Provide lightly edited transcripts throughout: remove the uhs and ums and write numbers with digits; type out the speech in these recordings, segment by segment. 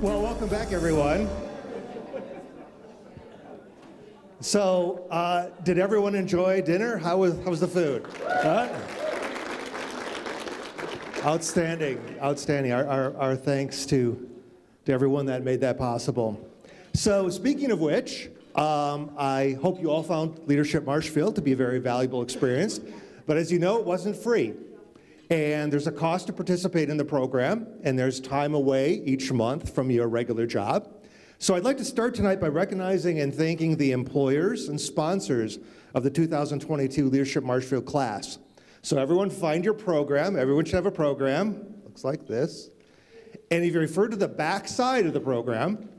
Well, welcome back, everyone. So, did everyone enjoy dinner? How was the food? Outstanding, outstanding. Our thanks to everyone that made that possible. So, speaking of which, I hope you all found Leadership Marshfield to be a very valuable experience. But as you know, it wasn't free. And there's a cost to participate in the program, and there's time away each month from your regular job. So I'd like to start tonight by recognizing and thanking the employers and sponsors of the 2022 Leadership Marshfield class. So everyone find your program. Everyone should have a program. Looks like this. And if you refer to the back side of the program,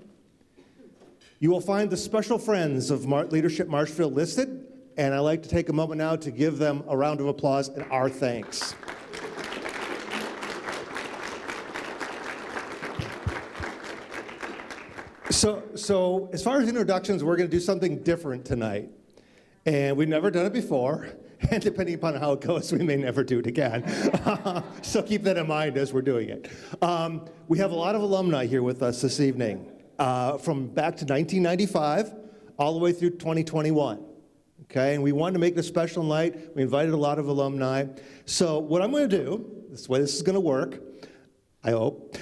you will find the special friends of Leadership Marshfield listed. And I'd like to take a moment now to give them a round of applause and our thanks. So as far as introductions, we're going to do something different tonight. And we've never done it before. And depending upon how it goes, we may never do it again. So keep that in mind as we're doing it. We have a lot of alumni here with us this evening, from back to 1995 all the way through 2021. Okay, and we wanted to make it a special night. We invited a lot of alumni. So what I'm going to do, this way this is going to work, I hope,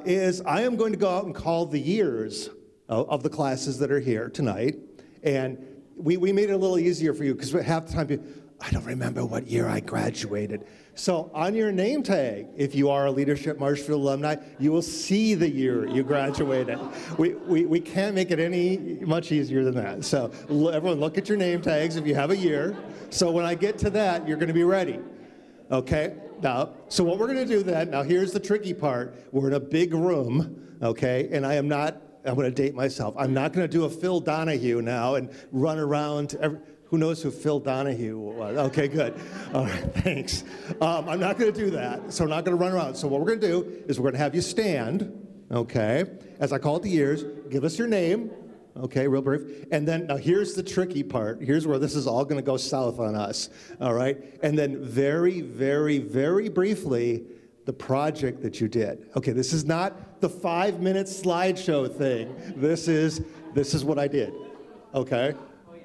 is I am going to go out and call the years of the classes that are here tonight. And we made it a little easier for you because half the time people, I don't remember what year I graduated. So on your name tag, if you are a Leadership Marshfield alumni, you will see the year you graduated. We can't make it any much easier than that. So everyone look at your name tags if you have a year. So when I get to that, you're going to be ready. Okay? Now, so what we're going to do then, now here's the tricky part. We're in a big room, okay? And I'm going to date myself. I'm not going to do a Phil Donahue now and run around. Who knows who Phil Donahue was? Okay, good. All right, thanks. I'm not going to do that, so I'm not going to run around. So what we're going to do is we're going to have you stand, okay? As I call it the years, give us your name, okay, real brief. And then, now here's the tricky part. Here's where this is all going to go south on us, all right? And then very, very, very briefly, the project that you did. Okay, this is not the 5-minute slideshow thing. This is what I did, okay?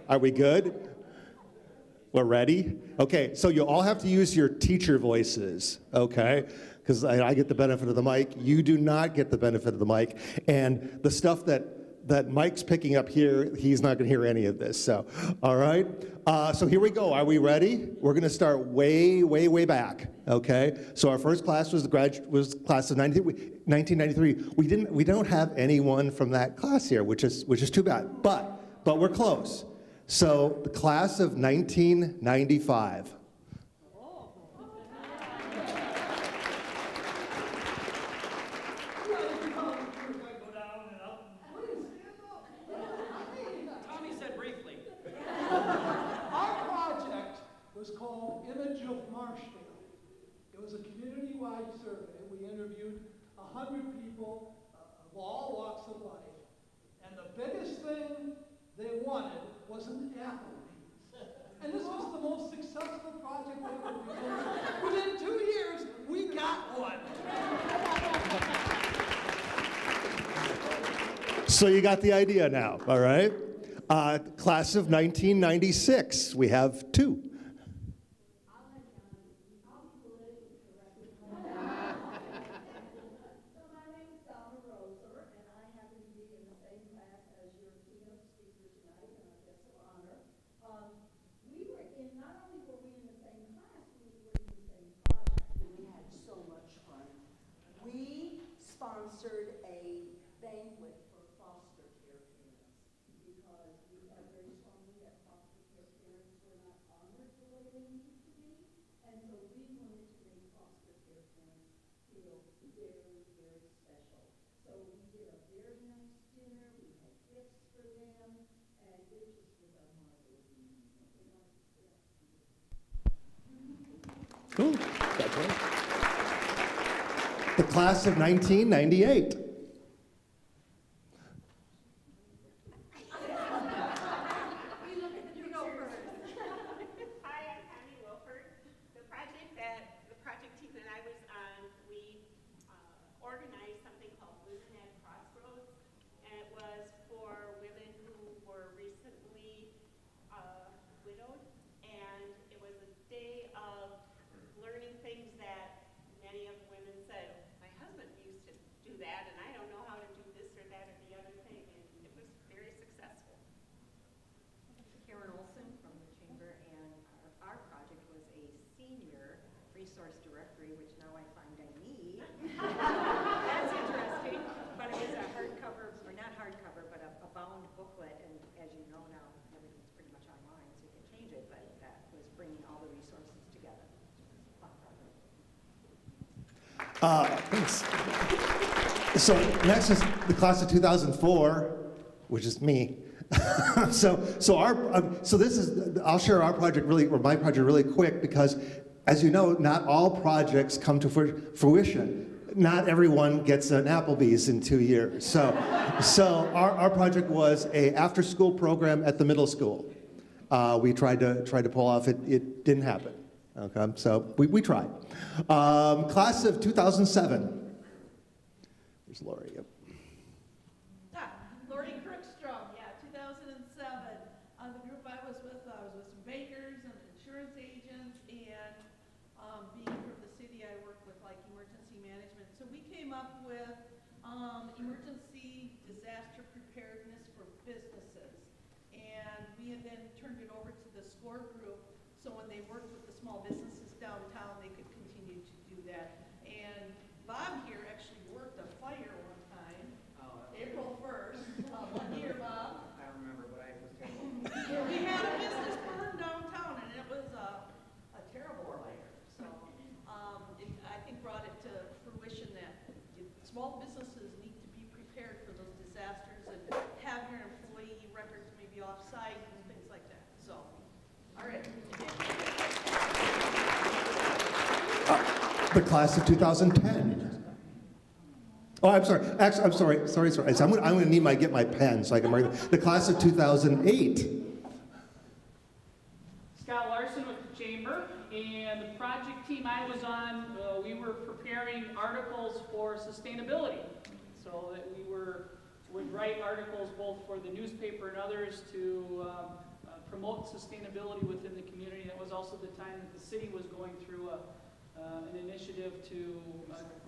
Are we good? We're ready? Okay, so you all have to use your teacher voices, okay? Because I get the benefit of the mic. You do not get the benefit of the mic. And the stuff that Mike's picking up here, he's not going to hear any of this. So, all right? So here we go. Are we ready? We're going to start way, way, way back, okay? So our first class was the class of 1993. We don't have anyone from that class here, which is too bad. But we're close. So the class of 1995. Community-wide survey. We interviewed 100 people of all walks of life, and the biggest thing they wanted was an Applebee's. And this was the most successful project they ever did. Within 2 years, we got one. So you got the idea now, all right? Class of 1996, we have 2. Sponsored a banquet for foster care parents because we are very strongly that foster care parents were not honored the way they needed to be, and so we wanted to make foster care parents feel very, very special. So we did a very nice dinner, we had gifts for them, and it just was a marvelous evening. Cool. That's right. The class of 1998. Project team that I was on, we organized something called Untitled from the Chamber, and our project was a senior resource directory, which now I find I need. That's interesting, but it was a hardcover, or not hardcover, but a bound booklet, and as you know now, everything's pretty much online, so you can change it, but that was bringing all the resources together. Fun project. Thanks. So next is the class of 2004, which is me. so this is, I'll share our project really, or my project really quick, because as you know, not all projects come to fruition. Not everyone gets an Applebee's in 2 years. So our project was a after-school program at the middle school. We tried to pull off, it didn't happen. Okay, so we tried. Class of 2007. There's Lori. Yep. Lori Crookstrom, yeah, 2007. The group I was with some bakers and insurance agents, and being from the city, I worked with like emergency management. So we came up with emergency disaster preparedness for businesses, and we had then turned it over to the SCORE group. So when they worked with the small businesses downtown, they could continue to do that. And Bob here actually worked a fire one time, April 1st, 1 year, Bob. I remember, but I was terrible. We had a business burn downtown, and it was a terrible fire. So it, I think, brought it to fruition that small businesses need to be prepared for those disasters and have your employee records maybe off-site and things like that. So, all right. The class of 2010. Oh, I'm sorry. Actually, I'm sorry. I'm going to need get my pen so I can mark it. The class of 2008. Scott Larson with the Chamber, and the project team I was on, we were preparing articles for sustainability. So that we would write articles both for the newspaper and others to promote sustainability within the community. That was also the time that the city was going through an initiative to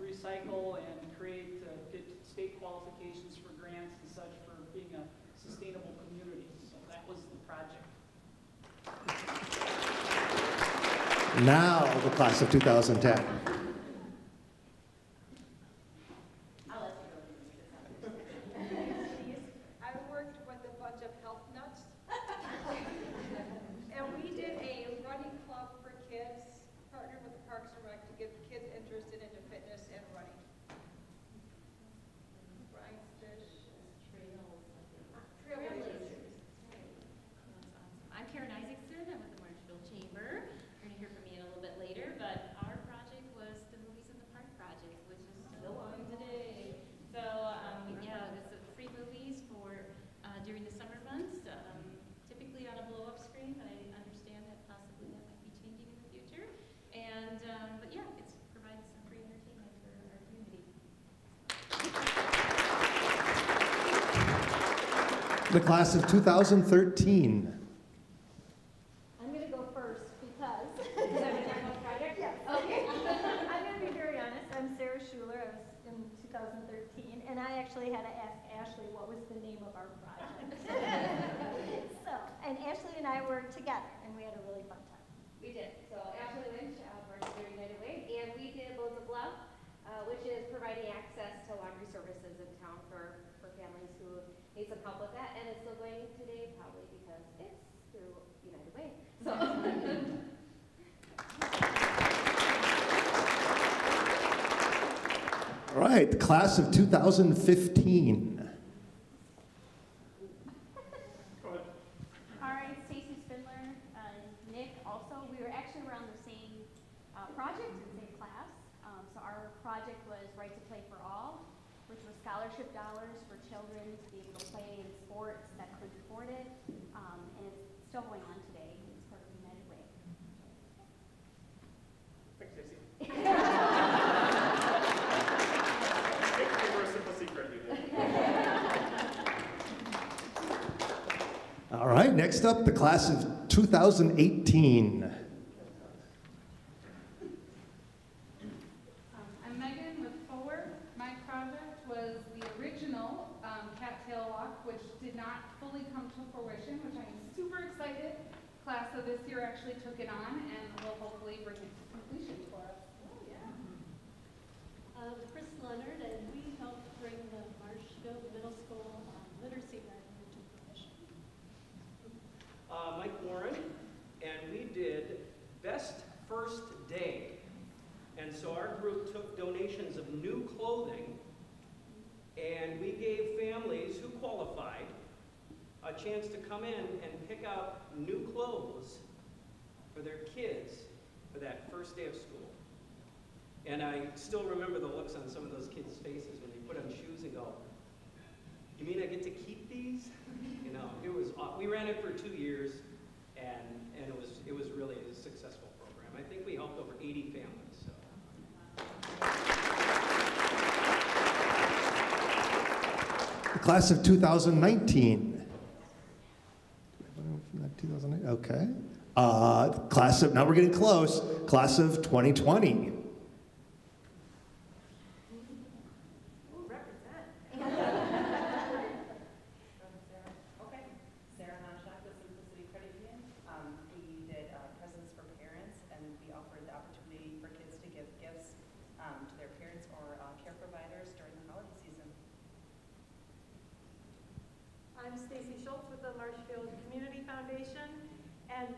recycle and create get state qualifications for grants and such for being a sustainable community. So that was the project. Now the class of 2010. I'll let you go. I worked with a bunch of health nuts, and we did a running club for kids, partnered with the Parks and Rec to get kids interested into fitness and running. Brian's Fish. Trailblazers. I'm Karen Isaacson. I'm with the Marshfield Chamber. You're going to hear from me in a little bit later, but our project was the Movies in the Park project, which is still on today. So, yeah, this is free movies for during the summer months, typically on a blow-up screen, but I understand that possibly that might be changing in the future. And, but yeah, it's providing some free entertainment for our community. The class of 2013. I'm going to go first because. Project? Yes. Okay. I'm going to be very honest. I'm Sarah Schuler. I was in 2013, and I actually had to ask Ashley what was the name of our project. And Ashley and I worked together, and we had a really fun time. We did. So Ashley Lynch works at United Way, and we did Loads of Love, which is providing access to laundry services in town for families who need some help with that. And it's still going today, probably because it's through United Way. So. All right, the class of 2015. All right, Stacy Spindler, Nick also. We were actually around the same project and same class. So our project was Right to Play for All, which was scholarship dollars for children to be able to play in sports that couldn't afford it. And it's still going on today. It's part of United Way. Thanks, Stacy. All right, next up, the class of 2018. I'm Megan with Forward. My project was the original Cattail Walk, which did not fully come to fruition, which I'm super excited class of this year actually took it on and will hopefully bring it to completion for us. Oh, yeah. Chris Leonard, and we helped bring the Marshfield Middle School literacy garden into fruition. Mike Warren, and we did Best First Day. And so our group took donations of new clothing, and we gave families who qualified a chance to come in and pick out new clothes for their kids for that first day of school. And I still remember the looks on some of those kids' faces when they put on shoes and go, "You mean I get to keep these?" You know, it was. We ran it for 2 years, and it was really a successful program. I think we helped over 80 families. So. The class of 2019. Okay. Class of, now we're getting close, class of 2020. I'm Stacy Schultz with the Marshfield Community Foundation, and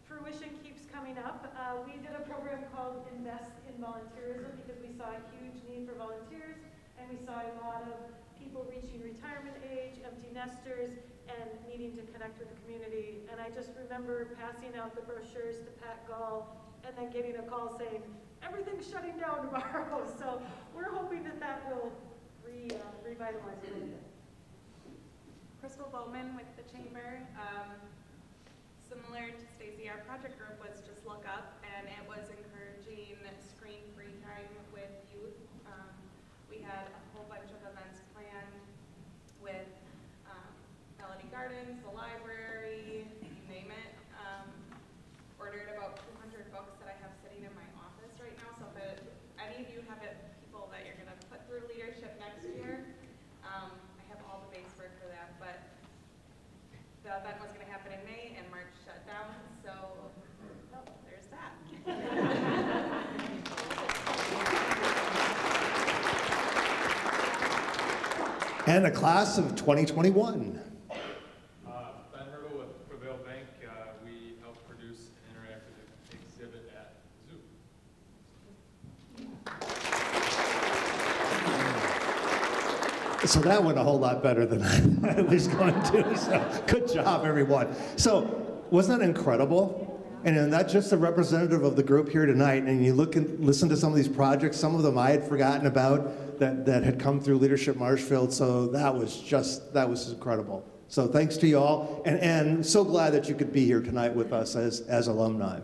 fruition keeps coming up. We did a program called Invest in Volunteerism because we saw a huge need for volunteers, and we saw a lot of people reaching retirement age, empty nesters, and needing to connect with the community. And I just remember passing out the brochures to Pat Gall and then getting a call saying, everything's shutting down tomorrow. So we're hoping that that will revitalize a little bit. Crystal Bowman with the Chamber. Similar to Stacy, our project group was just Look Up, and it was encouraging screen-free time with youth. We had a whole bunch of events planned with Melody Gardens, the library, you name it. Ordered about 200 books that I have sitting in my office right now, so if any of you have people that you're going to put through leadership next year, I have all the base work for that, but the event was going to happen in May and March shut down, so there's that. And a class of 2021. Ben Hertel with Prevail Bank. We helped produce an interactive exhibit at the zoo. So that went a whole lot better than I was going to. So good job, everyone. So wasn't that incredible? And that's just a representative of the group here tonight. And you look and listen to some of these projects. Some of them I had forgotten about that had come through Leadership Marshfield. So that was incredible. So thanks to you all, and so glad that you could be here tonight with us as alumni.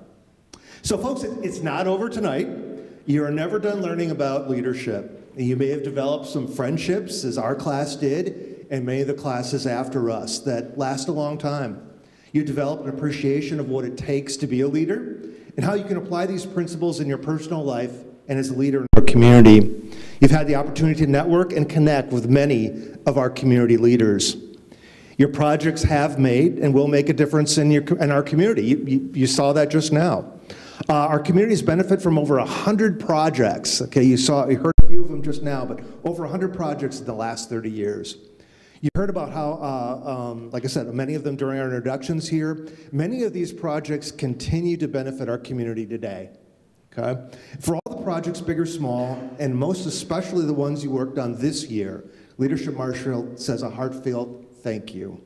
So folks, it's not over tonight. You're never done learning about leadership. You may have developed some friendships, as our class did, and many of the classes after us that last a long time. You develop an appreciation of what it takes to be a leader and how you can apply these principles in your personal life and as a leader in our community. You've had the opportunity to network and connect with many of our community leaders. Your projects have made and will make a difference in our community. You saw that just now. Our communities benefit from over 100 projects. Okay, you heard a few of them just now, but over 100 projects in the last 30 years. You heard about how, like I said, many of them during our introductions here. Many of these projects continue to benefit our community today. Okay, for all the projects, big or small, and most especially the ones you worked on this year, Leadership Marshfield says a heartfelt thank you.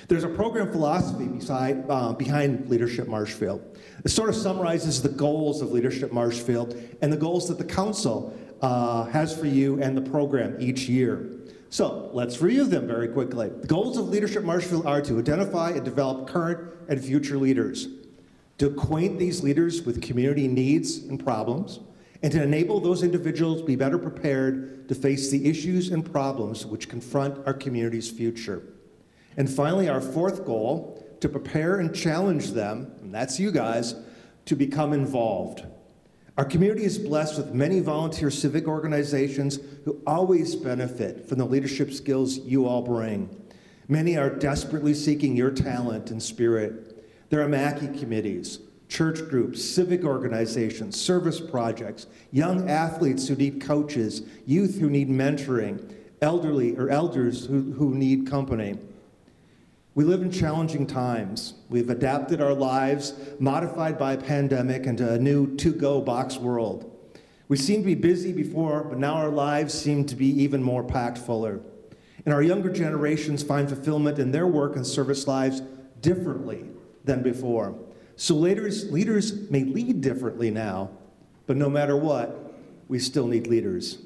There's a program philosophy behind Leadership Marshfield. It sort of summarizes the goals of Leadership Marshfield and the goals that the council has for you and the program each year. So let's review them very quickly. The goals of Leadership Marshfield are to identify and develop current and future leaders, to acquaint these leaders with community needs and problems, and to enable those individuals to be better prepared to face the issues and problems which confront our community's future. And finally, our fourth goal, to prepare and challenge them, and that's you guys, to become involved. Our community is blessed with many volunteer civic organizations who always benefit from the leadership skills you all bring. Many are desperately seeking your talent and spirit. There are Mackey committees, church groups, civic organizations, service projects, young athletes who need coaches, youth who need mentoring, elderly or elders who need company. We live in challenging times. We've adapted our lives, modified by a pandemic, into a new to-go box world. We seemed to be busy before, but now our lives seem to be even more packed fuller. And our younger generations find fulfillment in their work and service lives differently than before. So leaders may lead differently now, but no matter what, we still need leaders.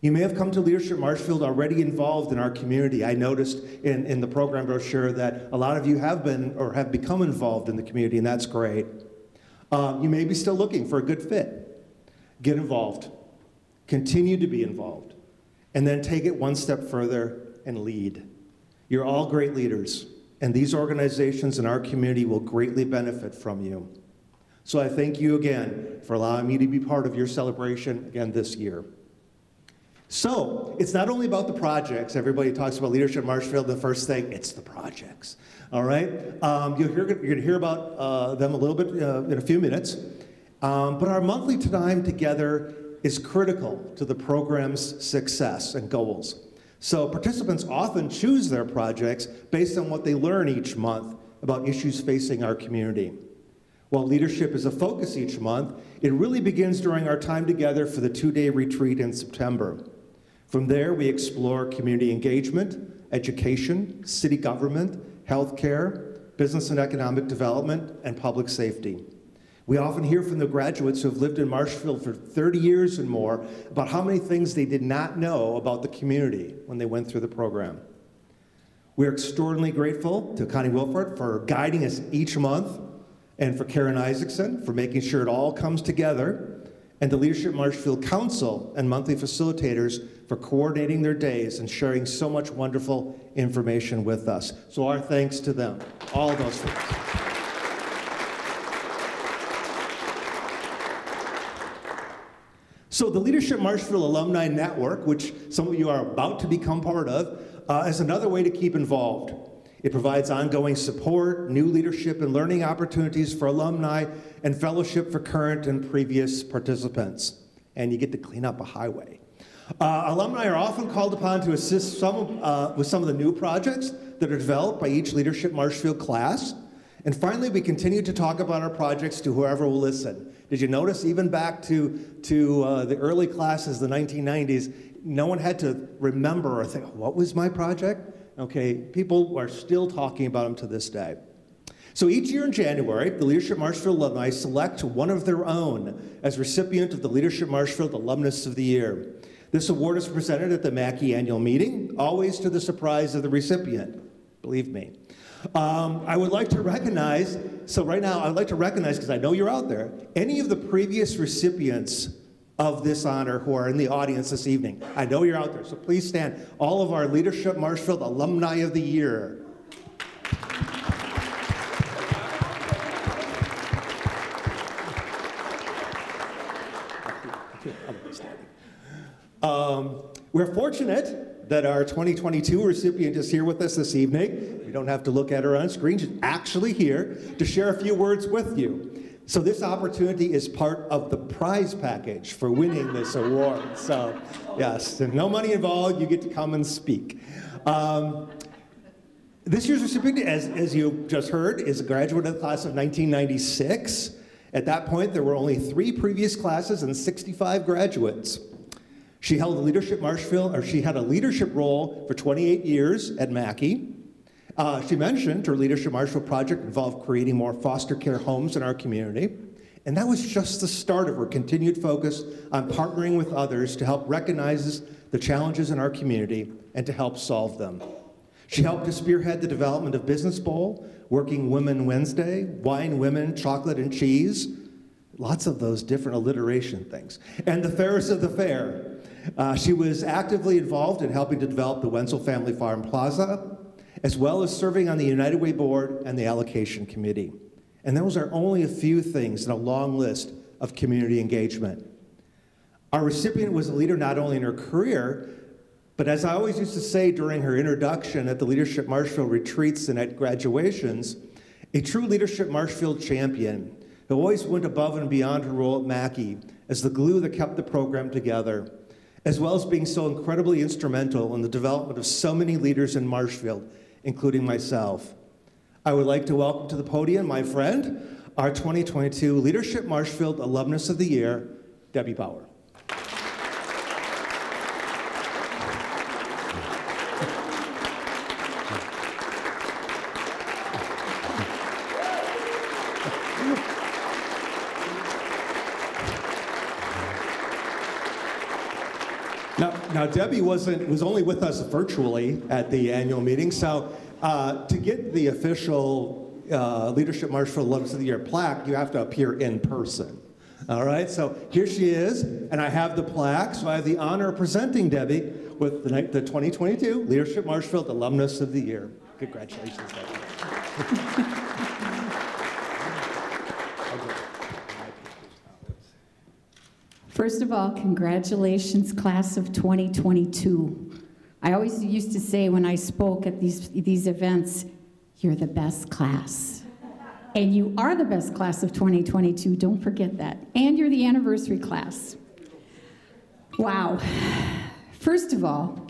You may have come to Leadership Marshfield already involved in our community. I noticed in the program brochure that a lot of you have been or have become involved in the community, and that's great. You may be still looking for a good fit. Get involved. Continue to be involved. And then take it one step further and lead. You're all great leaders, and these organizations in our community will greatly benefit from you. So I thank you again for allowing me to be part of your celebration again this year. So, it's not only about the projects. Everybody talks about Leadership Marshfield, the first thing, it's the projects, all right? You're going to hear about them a little bit in a few minutes. But our monthly time together is critical to the program's success and goals. So participants often choose their projects based on what they learn each month about issues facing our community. While leadership is a focus each month, it really begins during our time together for the 2-day retreat in September. From there, we explore community engagement, education, city government, healthcare, business and economic development, and public safety. We often hear from the graduates who have lived in Marshfield for 30 years and more about how many things they did not know about the community when they went through the program. We're extraordinarily grateful to Connie Wilford for guiding us each month, and for Karen Isaacson for making sure it all comes together, and the Leadership Marshfield Council and monthly facilitators for coordinating their days and sharing so much wonderful information with us. So our thanks to them, all those things. So the Leadership Marshfield Alumni Network, which some of you are about to become part of, is another way to keep involved. It provides ongoing support, new leadership and learning opportunities for alumni, and fellowship for current and previous participants. And you get to clean up a highway. Alumni are often called upon to assist with some of the new projects that are developed by each Leadership Marshfield class. And finally, we continue to talk about our projects to whoever will listen. Did you notice, even back to the early classes, the 1990s, no one had to remember or think, what was my project? Okay, people are still talking about them to this day. So each year in January, the Leadership Marshfield alumni select one of their own as recipient of the Leadership Marshfield Alumnus of the Year. This award is presented at the Mackey annual meeting, always to the surprise of the recipient, believe me. I would like to recognize, so right now I'd like to recognize, because I know you're out there, any of the previous recipients of this honor who are in the audience this evening. I know you're out there, so please stand. All of our Leadership Marshfield Alumni of the Year. We're fortunate that our 2022 recipient is here with us this evening. You don't have to look at her on screen. She's actually here to share a few words with you. So this opportunity is part of the prize package for winning this award. So yes, no money involved, you get to come and speak. This year's recipient, as you just heard, is a graduate of the class of 1996. At that point, there were only 3 previous classes and 65 graduates. She held a leadership Marshfield, or she had a leadership role for 28 years at Mackey. She mentioned her Leadership Marshfield project involved creating more foster care homes in our community. And that was just the start of her continued focus on partnering with others to help recognize the challenges in our community and to help solve them. She helped to spearhead the development of Business Bowl, Working Women Wednesday, Wine Women, Chocolate and Cheese, lots of those different alliteration things, and the Fairest of the Fair. She was actively involved in helping to develop the Wenzel Family Farm Plaza, as well as serving on the United Way Board and the Allocation Committee. And those are only a few things in a long list of community engagement. Our recipient was a leader not only in her career, but as I always used to say during her introduction at the Leadership Marshfield retreats and at graduations, A true leadership Marshfield champion who always went above and beyond her role at Mackey as the glue that kept the program together, as well as being so incredibly instrumental in the development of so many leaders in Marshfield, including myself. I would like to welcome to the podium my friend, our 2022 Leadership Marshfield Alumnus of the Year, Debbie Bauer. Now Debbie was only with us virtually at the annual meeting, so to get the official Leadership Marshfield Alumnus of the Year plaque, you have to appear in person. All right, so here she is, and I have the plaque, so I have the honor of presenting Debbie with the 2022 Leadership Marshfield Alumnus of the Year. Congratulations, Debbie. First of all, congratulations, class of 2022. I always used to say when I spoke at these events, you're the best class. And you are the best class of 2022, don't forget that. And you're the anniversary class. Wow. First of all,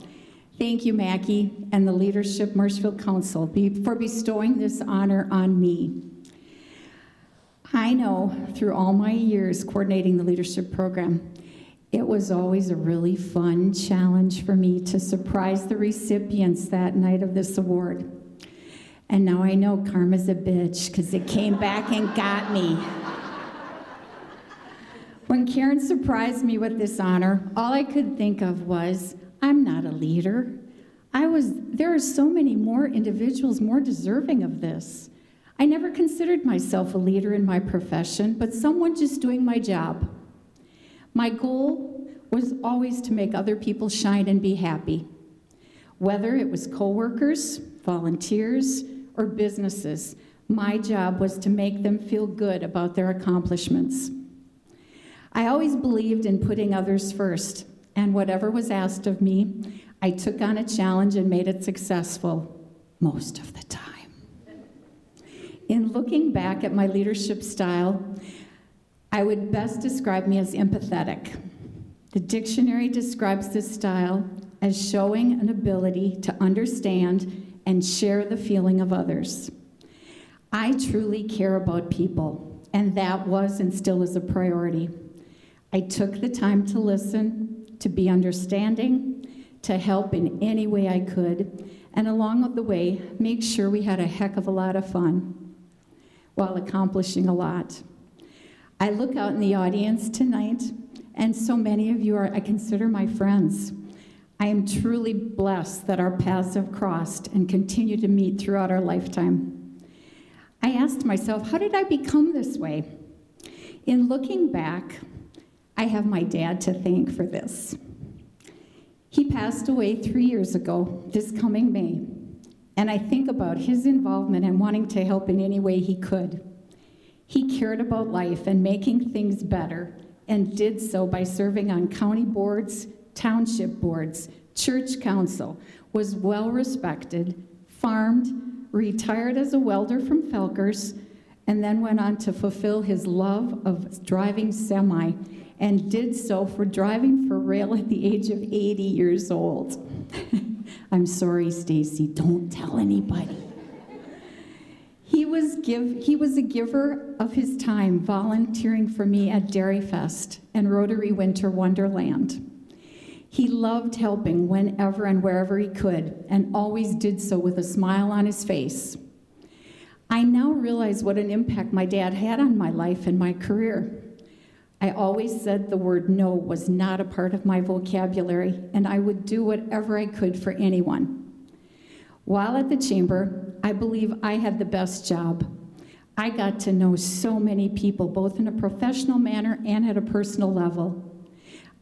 thank you, Mackie, and the Leadership Marshfield Council for bestowing this honor on me. I know through all my years coordinating the leadership program, it was always a really fun challenge for me to surprise the recipients that night of this award. And now I know karma's a bitch because it came back and got me. When Karen surprised me with this honor, all I could think of was, I'm not a leader. There are so many more individuals more deserving of this. I never considered myself a leader in my profession, but someone just doing my job. My goal was always to make other people shine and be happy. Whether it was coworkers, volunteers, or businesses, my job was to make them feel good about their accomplishments. I always believed in putting others first, and whatever was asked of me, I took on a challenge and made it successful most of the time. In looking back at my leadership style, I would best describe me as empathetic. The dictionary describes this style as showing an ability to understand and share the feeling of others. I truly care about people, and that was and still is a priority. I took the time to listen, to be understanding, to help in any way I could, and along the way, make sure we had a heck of a lot of fun while accomplishing a lot. I look out in the audience tonight, and so many of you I consider my friends. I am truly blessed that our paths have crossed and continue to meet throughout our lifetime. I asked myself, how did I become this way? In looking back, I have my dad to thank for this. He passed away 3 years ago, this coming May, and I think about his involvement and wanting to help in any way he could. He cared about life and making things better, and did so by serving on county boards, township boards, church council, was well respected, farmed, retired as a welder from Felkers, and then went on to fulfill his love of driving semi, and did so for driving for rail at the age of 80 years old. I'm sorry, Stacy, don't tell anybody. He was a giver of his time, volunteering for me at Dairy Fest and Rotary Winter Wonderland. He loved helping whenever and wherever he could, and always did so with a smile on his face. I now realize what an impact my dad had on my life and my career. I always said the word no was not a part of my vocabulary, and I would do whatever I could for anyone. While at the chamber, I believe I had the best job. I got to know so many people, both in a professional manner and at a personal level.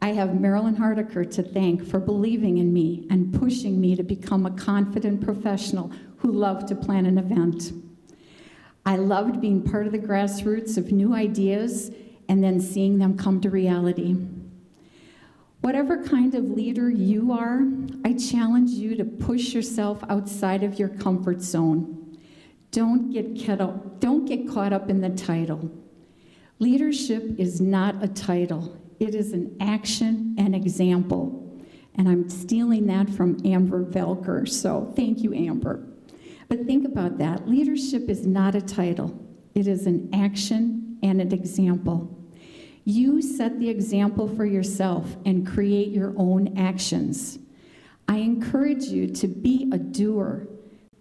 I have Marilyn Hardiker to thank for believing in me and pushing me to become a confident professional who loved to plan an event. I loved being part of the grassroots of new ideas and then seeing them come to reality. Whatever kind of leader you are, I challenge you to push yourself outside of your comfort zone. Don't get caught up in the title. Leadership is not a title. It is an action and example. And I'm stealing that from Amber Velker, so thank you, Amber. But think about that. Leadership is not a title. It is an action and an example. You set the example for yourself and create your own actions. I encourage you to be a doer,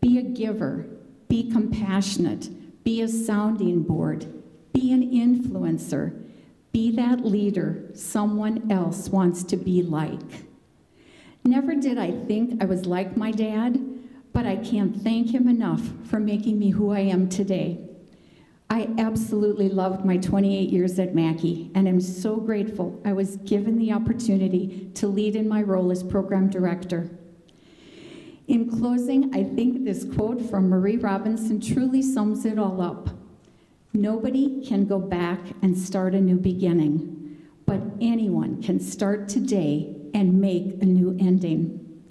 be a giver, be compassionate, be a sounding board, be an influencer, be that leader someone else wants to be like. Never did I think I was like my dad, but I can't thank him enough for making me who I am today. I absolutely loved my 28 years at Mackey, and I'm so grateful I was given the opportunity to lead in my role as program director. In closing, I think this quote from Marie Robinson truly sums it all up. Nobody can go back and start a new beginning, but anyone can start today and make a new ending.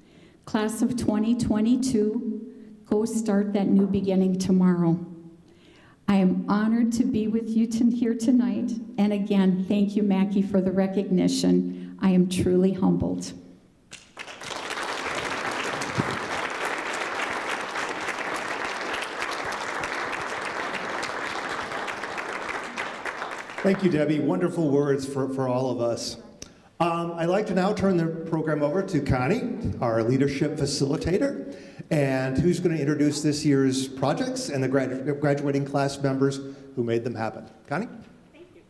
Class of 2022, go start that new beginning tomorrow. I am honored to be with you here tonight, and again, thank you, Mackey, for the recognition. I am truly humbled. Thank you, Debbie. Wonderful words for all of us. I'd like to now turn the program over to Connie, our leadership facilitator, and who's going to introduce this year's projects and the graduating class members who made them happen. Connie? Thank you.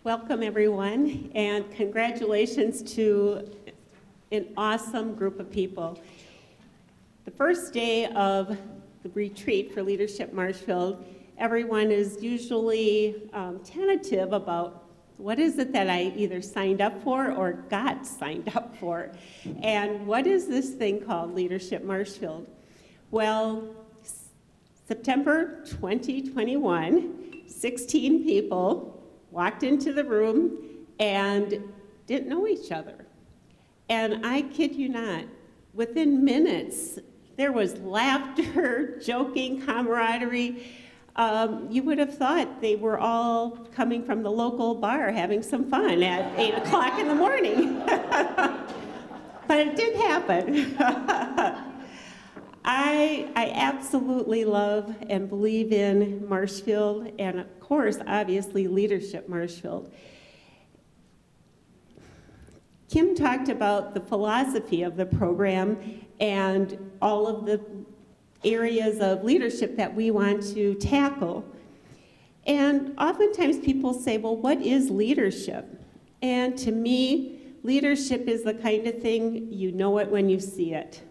Welcome, everyone, and congratulations to an awesome group of people. The first day of the retreat for Leadership Marshfield, everyone is usually tentative about what is it that I either signed up for or got signed up for, and what is this thing called Leadership Marshfield? Well, September 2021, 16 people walked into the room and didn't know each other. And I kid you not, within minutes, there was laughter, joking, camaraderie. You would have thought they were all coming from the local bar having some fun at 8 o'clock in the morning. But it did happen. I absolutely love and believe in Marshfield, and of course, obviously, Leadership Marshfield. Kim talked about the philosophy of the program and all of the areas of leadership that we want to tackle. And oftentimes people say, well, what is leadership? And to me, leadership is the kind of thing, you know it when you see it.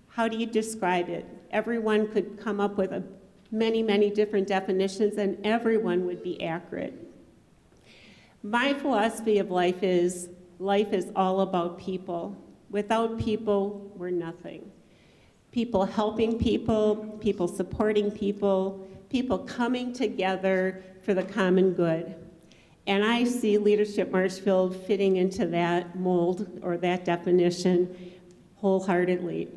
How do you describe it? Everyone could come up with many, many different definitions, and everyone would be accurate. My philosophy of life is all about people. Without people, we're nothing. People helping people, people supporting people, people coming together for the common good. And I see Leadership Marshfield fitting into that mold or that definition wholeheartedly.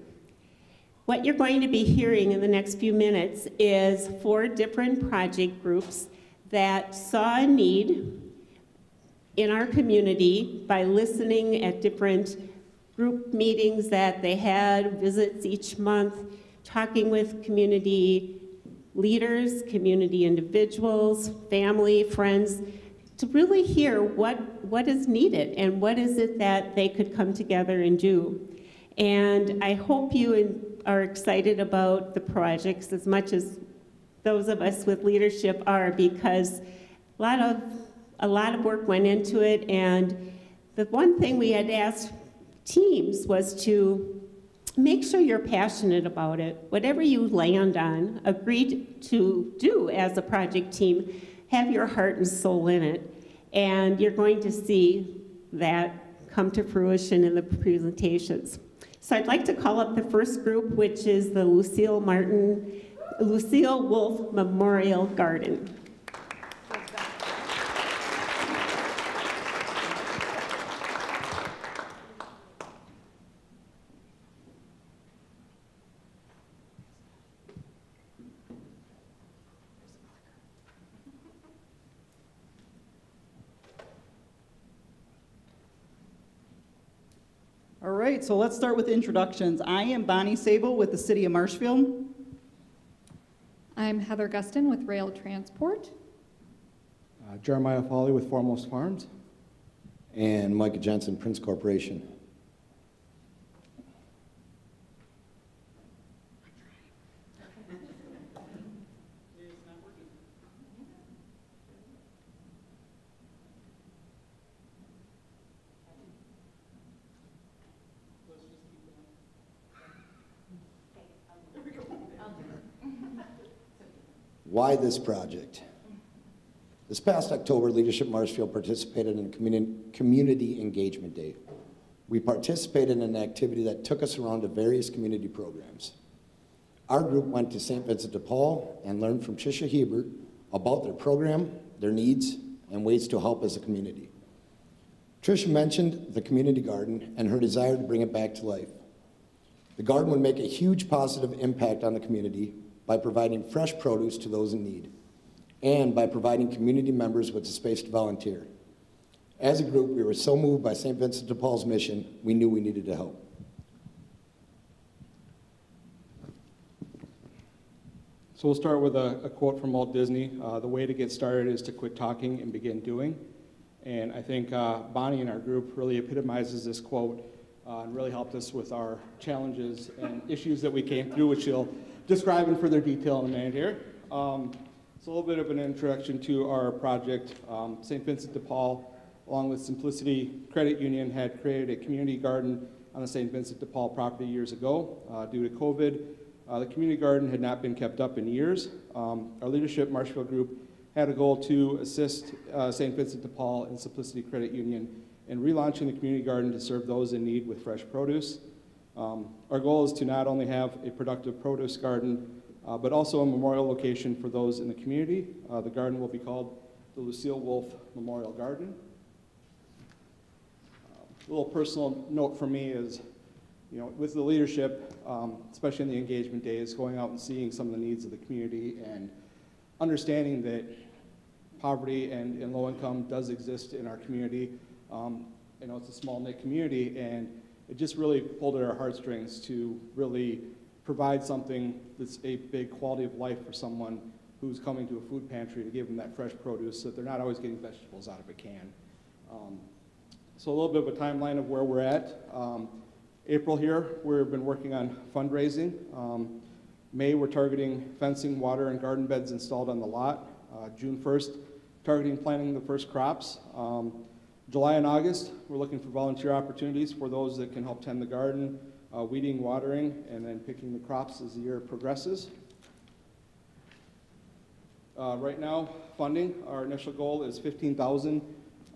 What you're going to be hearing in the next few minutes is 4 different project groups that saw a need in our community by listening at different group meetings that they had, visits each month, talking with community leaders, community individuals, family, friends, to really hear what is needed and what is it that they could come together and do. And I hope you are excited about the projects as much as those of us with leadership are, because a lot of work went into it, and the one thing we had asked teams was to make sure you're passionate about it. Whatever you land on, agree to do as a project team, have your heart and soul in it. And you're going to see that come to fruition in the presentations. So I'd like to call up the first group, which is the Lucille Wolf Memorial Garden. right, so let's start with introductions. I am Bonnie Sable with the City of Marshfield. I'm Heather Gustin with Rail Transport. Jeremiah Foley with Foremost Farms. And Micah Jensen, Prince Corporation. Why this project? This past October, Leadership Marshfield participated in a community engagement day. We participated in an activity that took us around to various community programs. Our group went to St. Vincent de Paul and learned from Tricia Hebert about their program, their needs, and ways to help as a community. Tricia mentioned the community garden and her desire to bring it back to life. The garden would make a huge positive impact on the community by providing fresh produce to those in need, and by providing community members with a space to volunteer. As a group, we were so moved by St. Vincent de Paul's mission, we knew we needed to help. So we'll start with a quote from Walt Disney. The way to get started is to quit talking and begin doing. And I think Bonnie in our group really epitomizes this quote and really helped us with our challenges and issues that we came through, which she'll describe in further detail in a minute here. So a little bit of an introduction to our project. St. Vincent de Paul, along with Simplicity Credit Union, had created a community garden on the St. Vincent de Paul property years ago. Due to COVID, the community garden had not been kept up in years. Our Leadership Marshfield group had a goal to assist St. Vincent de Paul and Simplicity Credit Union in relaunching the community garden to serve those in need with fresh produce. Our goal is to not only have a productive produce garden, but also a memorial location for those in the community. The garden will be called the Lucille Wolf Memorial Garden. A little personal note for me is, you know, with the leadership, especially in the engagement days, going out and seeing some of the needs of the community and understanding that poverty and low income does exist in our community. You know, it's a small knit community, and it just really pulled at our heartstrings to really provide something that's a big quality of life for someone who's coming to a food pantry, to give them that fresh produce so that they're not always getting vegetables out of a can. So a little bit of a timeline of where we're at. April here, we've been working on fundraising. May, we're targeting fencing, water, and garden beds installed on the lot. June 1st, targeting planting the first crops. July and August, we're looking for volunteer opportunities for those that can help tend the garden, weeding, watering, and then picking the crops as the year progresses. Right now, funding, our initial goal is $15,000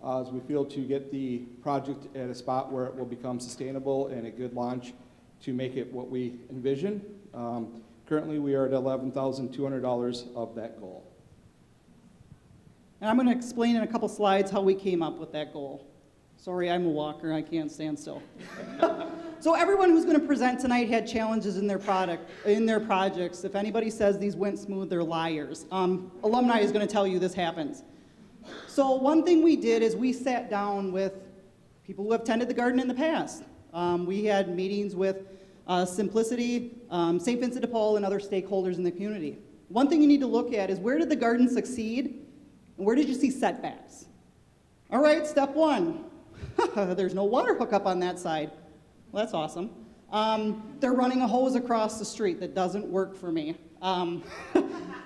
as we feel to get the project at a spot where it will become sustainable and a good launch to make it what we envision. Currently, we are at $11,200 of that goal. And I'm going to explain in a couple slides how we came up with that goal. Sorry, I'm a walker, I can't stand still. So everyone who's going to present tonight had challenges in their projects. If anybody says these went smooth, they're liars. Alumni is going to tell you this happens. So one thing we did is we sat down with people who have tended the garden in the past. We had meetings with Simplicity, St. Vincent de Paul, and other stakeholders in the community. One thing you need to look at is, where did the garden succeed, and where did you see setbacks? All right, step one. There's no water hookup on that side. Well, that's awesome. They're running a hose across the street. That doesn't work for me.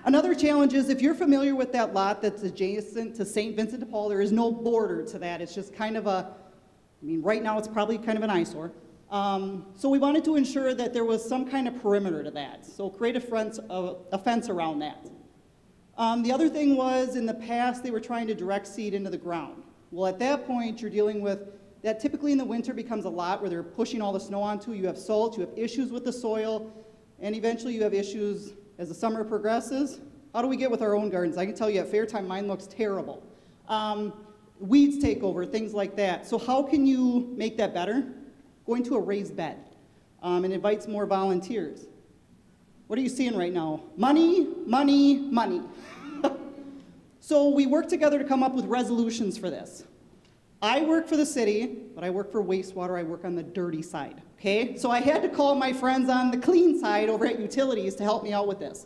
Another challenge is, if you're familiar with that lot that's adjacent to St. Vincent de Paul, there is no border to that. It's just kind of a, I mean, right now it's probably kind of an eyesore. So we wanted to ensure that there was some kind of perimeter to that. So create a fence around that. The other thing was, in the past, they were trying to direct seed into the ground. Well, at that point, you're dealing with, that typically in the winter becomes a lot where they're pushing all the snow onto. You have salt, you have issues with the soil, and eventually you have issues as the summer progresses. How do we get with our own gardens? I can tell you at fair time, mine looks terrible. Weeds take over, things like that. So how can you make that better? Going to a raised bed, and invites more volunteers. What are you seeing right now? Money, money, money. So we worked together to come up with resolutions for this. I work for the city, but I work for wastewater. I work on the dirty side, okay? So I had to call my friends on the clean side over at utilities to help me out with this.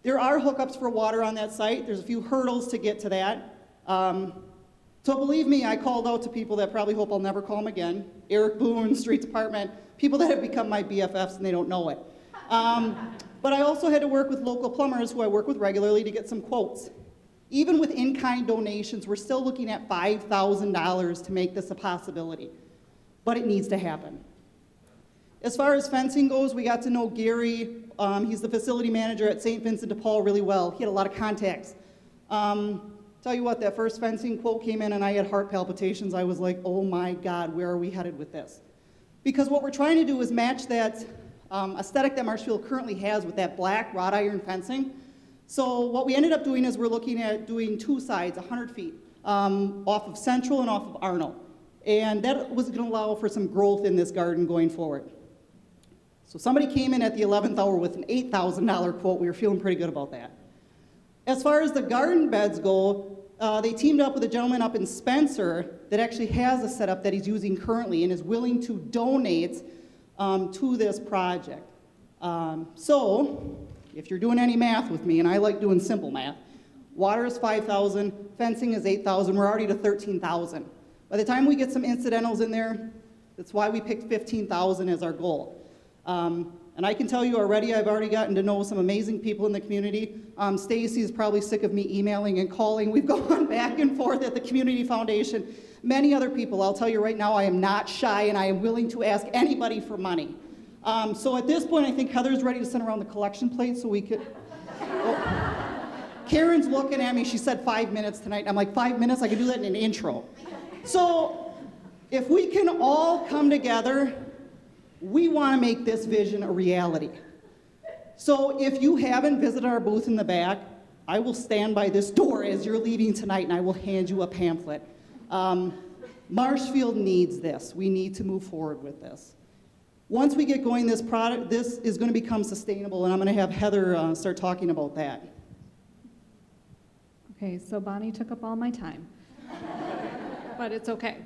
There are hookups for water on that site. There's a few hurdles to get to that. So believe me, I called out to people that probably hope I'll never call them again. Eric Boone, Streets Department, people that have become my BFFs and they don't know it. But I also had to work with local plumbers who I work with regularly to get some quotes. Even with in-kind donations, we're still looking at $5,000 to make this a possibility. But it needs to happen. As far as fencing goes, we got to know Gary. He's the facility manager at St. Vincent de Paul really well. He had a lot of contacts. Tell you what, that first fencing quote came in and I had heart palpitations. I was like, oh my God, where are we headed with this? Because what we're trying to do is match that aesthetic that Marshfield currently has with that black wrought iron fencing. So what we ended up doing is we're looking at doing two sides, 100 feet, off of Central and off of Arnold. And that was going to allow for some growth in this garden going forward. So somebody came in at the 11th hour with an $8,000 quote. We were feeling pretty good about that. As far as the garden beds go, they teamed up with a gentleman up in Spencer that actually has a setup that he's using currently and is willing to donate to this project. So, if you're doing any math with me, and I like doing simple math, water is $5,000, fencing is $8,000, we're already to $13,000. By the time we get some incidentals in there, that's why we picked $15,000 as our goal. And I can tell you already, I've already gotten to know some amazing people in the community. Stacy is probably sick of me emailing and calling. We've gone back and forth at the Community Foundation. Many other people, I'll tell you right now, I am not shy and I am willing to ask anybody for money. So at this point, I think Heather's ready to send around the collection plate so we could... Oh. Karen's looking at me, she said 5 minutes tonight. I'm like, 5 minutes? I could do that in an intro. So if we can all come together, we want to make this vision a reality. So if you haven't visited our booth in the back, I will stand by this door as you're leaving tonight and I will hand you a pamphlet. Marshfield needs this. We need to move forward with this. Once we get going, this is going to become sustainable, and I'm going to have Heather start talking about that. Okay, so Bonnie took up all my time, but it's okay.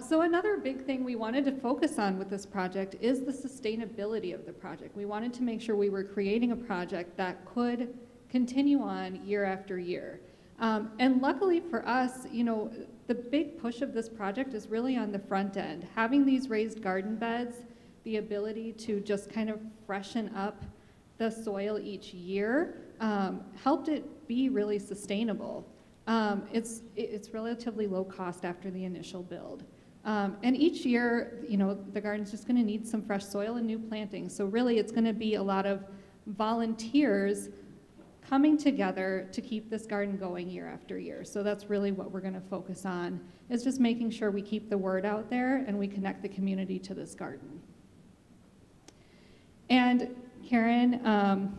So another big thing we wanted to focus on with this project is the sustainability of the project. We wanted to make sure we were creating a project that could continue on year after year. And luckily for us, you know, the big push of this project is really on the front end. Having these raised garden beds, the ability to just kind of freshen up the soil each year, helped it be really sustainable. It's relatively low cost after the initial build. And each year, you know, the garden's just gonna need some fresh soil and new plantings. So really it's gonna be a lot of volunteers coming together to keep this garden going year after year. So that's really what we're gonna focus on, is just making sure we keep the word out there and we connect the community to this garden. And Karen,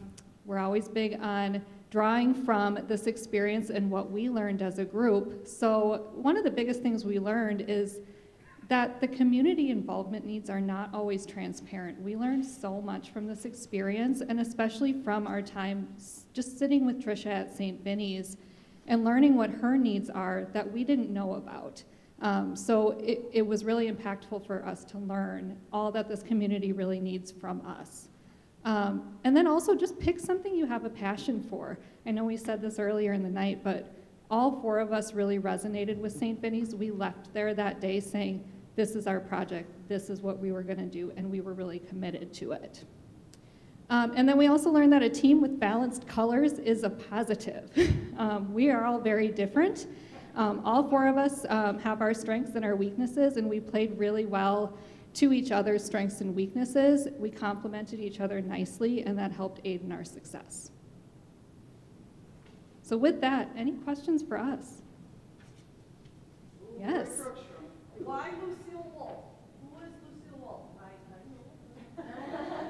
we're always big on drawing from this experience and what we learned as a group. So one of the biggest things we learned is that the community involvement needs are not always transparent. We learned so much from this experience, and especially from our time just sitting with Trisha at St. Vinny's and learning what her needs are that we didn't know about. So it was really impactful for us to learn all that this community really needs from us. And then also just pick something you have a passion for. I know we said this earlier in the night, but all four of us really resonated with St. Vinny's. We left there that day saying, this is our project, this is what we were gonna do, and we were really committed to it. And then we also learned that a team with balanced colors is a positive. We are all very different. All four of us have our strengths and our weaknesses, and we played really well to each other's strengths and weaknesses. We complemented each other nicely, and that helped aid in our success. So with that, any questions for us? Yes. Why Lucille Wolf? Who is Lucille Wolf?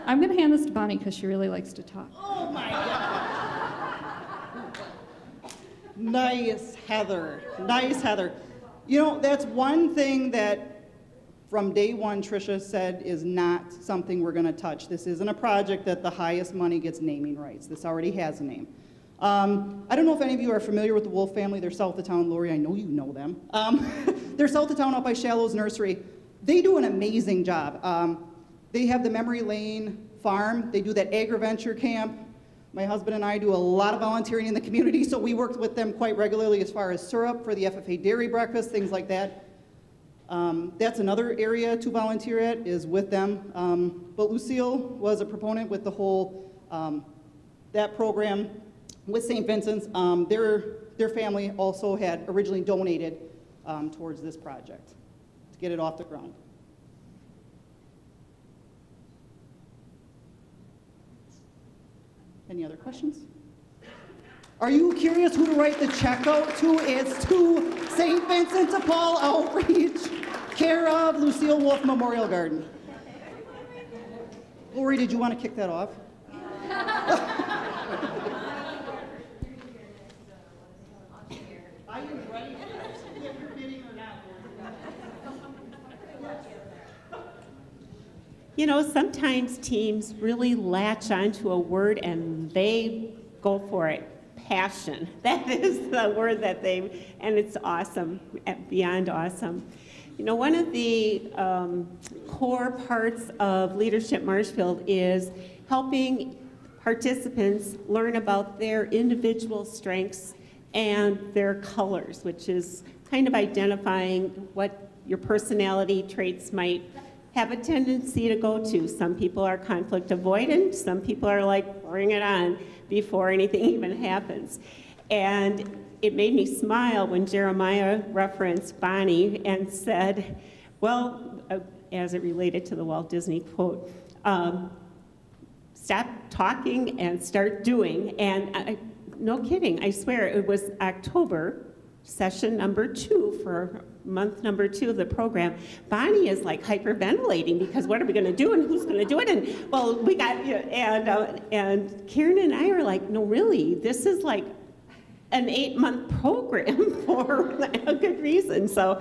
I'm going to hand this to Bonnie because she really likes to talk. Oh my God. Nice, Heather. Nice, Heather. You know, that's one thing that from day one Trisha said is not something we're going to touch. This isn't a project that the highest money gets naming rights. This already has a name. I don't know if any of you are familiar with the Wolf family. They're south of town. Lori, I know you know them. They're south of town out by Shallows Nursery. They do an amazing job. They have the Memory Lane Farm. They do that AgriVenture camp. My husband and I do a lot of volunteering in the community, so we worked with them quite regularly as far as syrup for the FFA dairy breakfast, things like that. That's another area to volunteer at, is with them. But Lucille was a proponent with the whole, that program with St. Vincent's. Their family also had originally donated towards this project to get it off the ground. Any other questions? Are you curious who to write the check out to? It's to St. Vincent de Paul Outreach, care of Lucille Wolf Memorial Garden. Lori, did you want to kick that off? You know, sometimes teams really latch onto a word and they go for it. Passion. That is the word that and it's awesome, beyond awesome. You know, one of the core parts of Leadership Marshfield is helping participants learn about their individual strengths and their colors, which is kind of identifying what your personality traits might have a tendency to go to. Some people are conflict avoidant, some people are like, bring it on before anything even happens. And it made me smile when Jeremiah referenced Bonnie and said, well, as it related to the Walt Disney quote, stop talking and start doing. And no kidding, I swear, it was October, session number 2 for month number 2 of the program. Bonnie is like hyperventilating because what are we going to do and who's going to do it? And well, we got, and Karen and I are like, no, really, this is like an 8-month program for a good reason. So,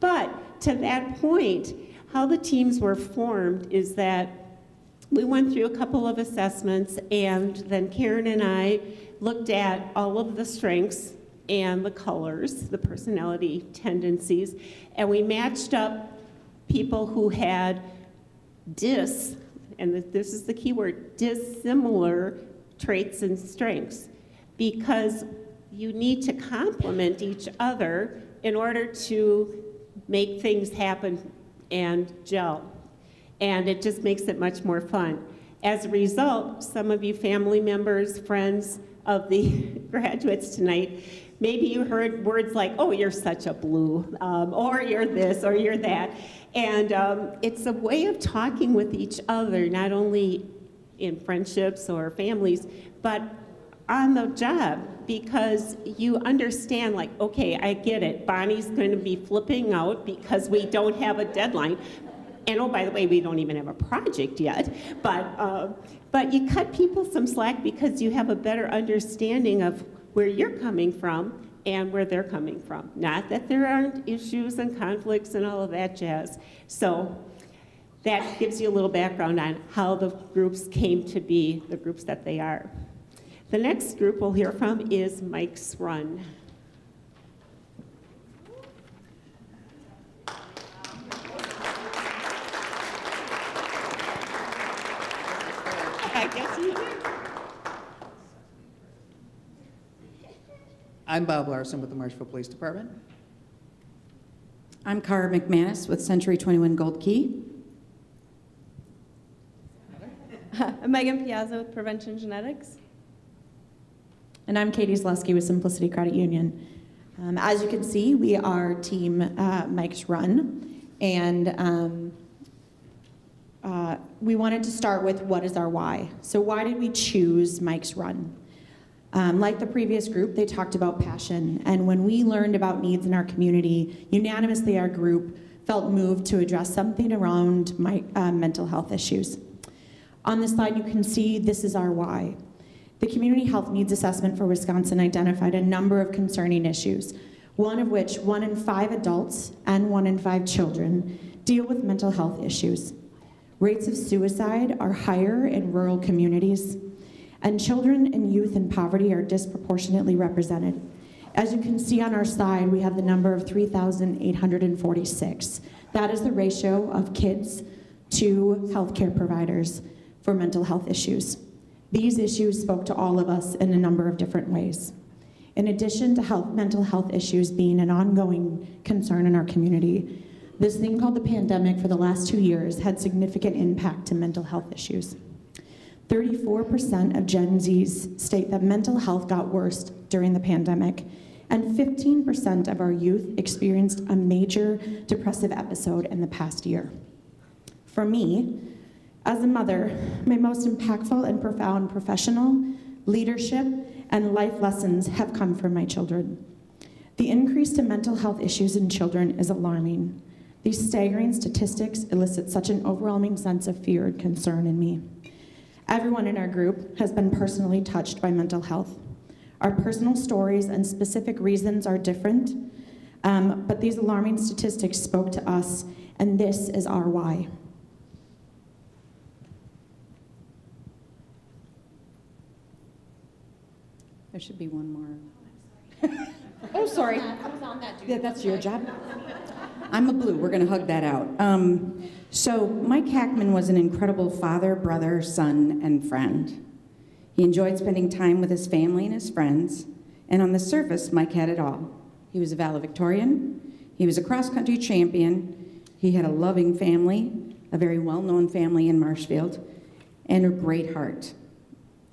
but to that point, how the teams were formed is that we went through a couple of assessments, and then Karen and I looked at all of the strengths and the colors, the personality tendencies, and we matched up people who had and this is the key word, dissimilar traits and strengths, because you need to complement each other in order to make things happen and gel. And it just makes it much more fun. As a result, some of you family members, friends of the graduates tonight, maybe you heard words like, oh, you're such a blue, or you're this, or you're that. And it's a way of talking with each other, not only in friendships or families, but on the job, because you understand, like, okay, I get it. Bonnie's going to be flipping out because we don't have a deadline. And oh, by the way, we don't even have a project yet. But you cut people some slack because you have a better understanding of where you're coming from and where they're coming from. Not that there aren't issues and conflicts and all of that jazz. So that gives you a little background on how the groups came to be the groups that they are. The next group we'll hear from is Mike's Run. I guess you do. I'm Bob Larson with the Marshfield Police Department. I'm Cara McManus with Century 21 Gold Key. I'm Megan Piazza with Prevention Genetics. And I'm Katie Zaleski with Simplicity Credit Union. As you can see, we are Team Mike's Run, and we wanted to start with what is our why. So why did we choose Mike's Run? Like the previous group, they talked about passion, and when we learned about needs in our community, unanimously our group felt moved to address something around mental health issues. On this slide, you can see this is our why. The Community Health Needs Assessment for Wisconsin identified a number of concerning issues, one of which 1 in 5 adults and 1 in 5 children deal with mental health issues. Rates of suicide are higher in rural communities, And children and youth in poverty are disproportionately represented. As you can see on our slide, we have the number of 3,846. That is the ratio of kids to healthcare providers for mental health issues. These issues spoke to all of us in a number of different ways. In addition to mental health issues being an ongoing concern in our community, this thing called the pandemic for the last 2 years had significant impact to mental health issues. 34% of Gen Zs state that mental health got worse during the pandemic, and 15% of our youth experienced a major depressive episode in the past year. For me, as a mother, my most impactful and profound professional, leadership, and life lessons have come from my children. The increase to mental health issues in children is alarming. These staggering statistics elicit such an overwhelming sense of fear and concern in me. Everyone in our group has been personally touched by mental health. Our personal stories and specific reasons are different, but these alarming statistics spoke to us, and this is our why. There should be one more. Oh, sorry. Yeah, that's your job. I'm a blue. We're going to hug that out. So Mike Hackman was an incredible father, brother, son, and friend. He enjoyed spending time with his family and his friends, and on the surface, Mike had it all. He was a valedictorian, he was a cross-country champion, he had a loving family, a very well-known family in Marshfield, and a great heart.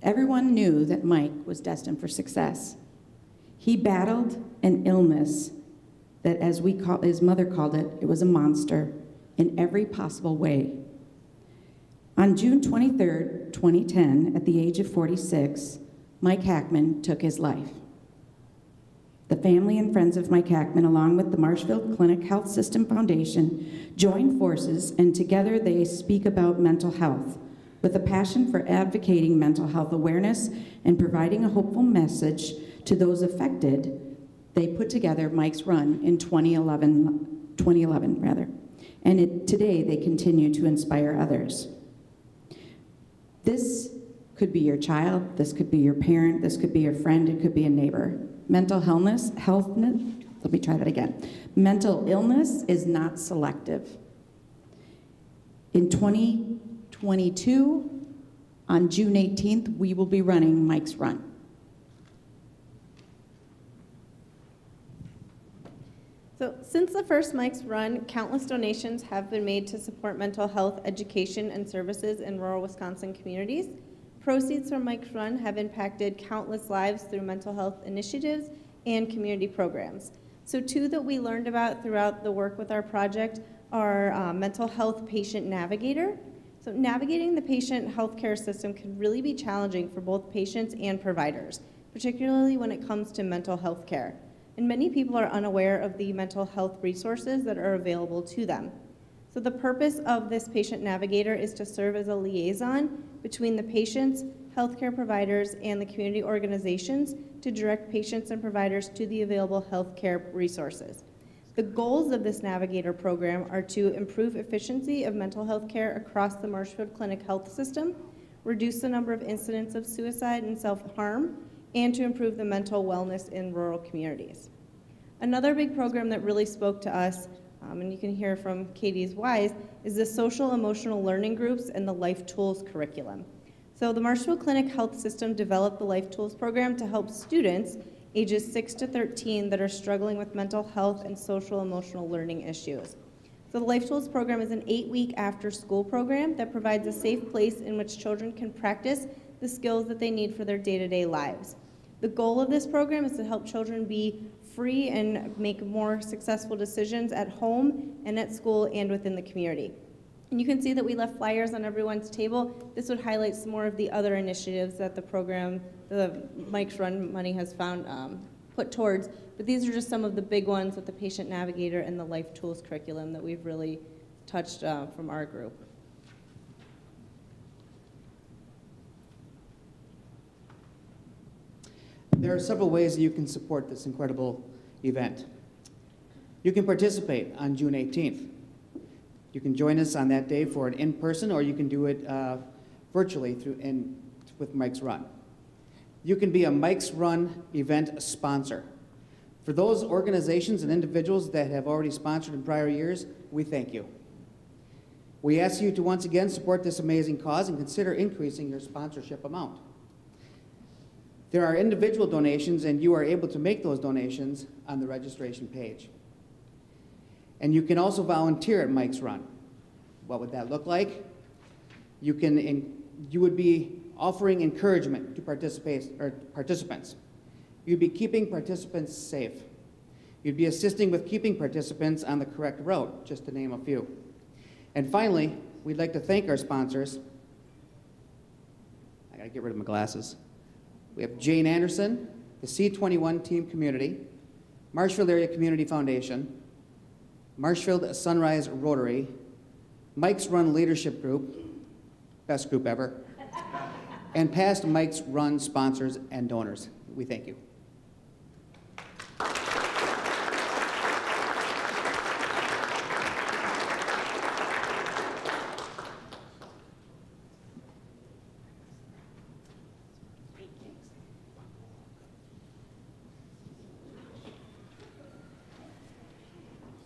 Everyone knew that Mike was destined for success. He battled an illness that, as his mother called it, it was a monster in every possible way. On June 23rd, 2010, at the age of 46, Mike Hackman took his life. The family and friends of Mike Hackman, along with the Marshfield Clinic Health System Foundation, joined forces, and together they speak about mental health with a passion for advocating mental health awareness and providing a hopeful message to those affected. They put together Mike's Run in 2011, and today they continue to inspire others. This could be your child, this could be your parent, this could be your friend, it could be a neighbor. Mental illness is not selective. In 2022, on June 18th, we will be running Mike's Run. So since the first Mike's Run, countless donations have been made to support mental health education and services in rural Wisconsin communities. Proceeds from Mike's Run have impacted countless lives through mental health initiatives and community programs. So two that we learned about throughout the work with our project are mental health patient navigator. So navigating the patient healthcare system can really be challenging for both patients and providers, particularly when it comes to mental health care. And many people are unaware of the mental health resources that are available to them. So the purpose of this patient navigator is to serve as a liaison between the patients, healthcare providers, and the community organizations to direct patients and providers to the available healthcare resources. The goals of this Navigator program are to improve efficiency of mental health care across the Marshfield Clinic Health System, reduce the number of incidents of suicide and self-harm, and to improve the mental wellness in rural communities. Another big program that really spoke to us, and you can hear from Katie's whys, is the social emotional learning groups and the Life Tools curriculum. So the Marshfield Clinic Health System developed the Life Tools program to help students ages 6 to 13 that are struggling with mental health and social emotional learning issues. So the Life Tools program is an 8-week after-school program that provides a safe place in which children can practice the skills that they need for their day-to-day lives. The goal of this program is to help children be free and make more successful decisions at home and at school and within the community. And you can see that we left flyers on everyone's table. This would highlight some more of the other initiatives that the program, the Mike's Run money has found put towards, but these are just some of the big ones with the Patient Navigator and the Life Tools curriculum that we've really touched from our group. There are several ways that you can support this incredible event. You can participate on June 18th. You can join us on that day for an in-person, or you can do it virtually with Mike's Run. you can be a Mike's Run event sponsor. For those organizations and individuals that have already sponsored in prior years, we thank you. We ask you to once again support this amazing cause and consider increasing your sponsorship amount. There are individual donations, and you are able to make those donations on the registration page. And you can also volunteer at Mike's Run. What would that look like? You would be offering encouragement to participants. You'd be keeping participants safe. You'd be assisting with keeping participants on the correct route, just to name a few. And finally, we'd like to thank our sponsors. I gotta get rid of my glasses. We have Jane Anderson, the C21 Team Community, Marshfield Area Community Foundation, Marshfield Sunrise Rotary, Mike's Run Leadership Group, best group ever, and past Mike's Run sponsors and donors. We thank you.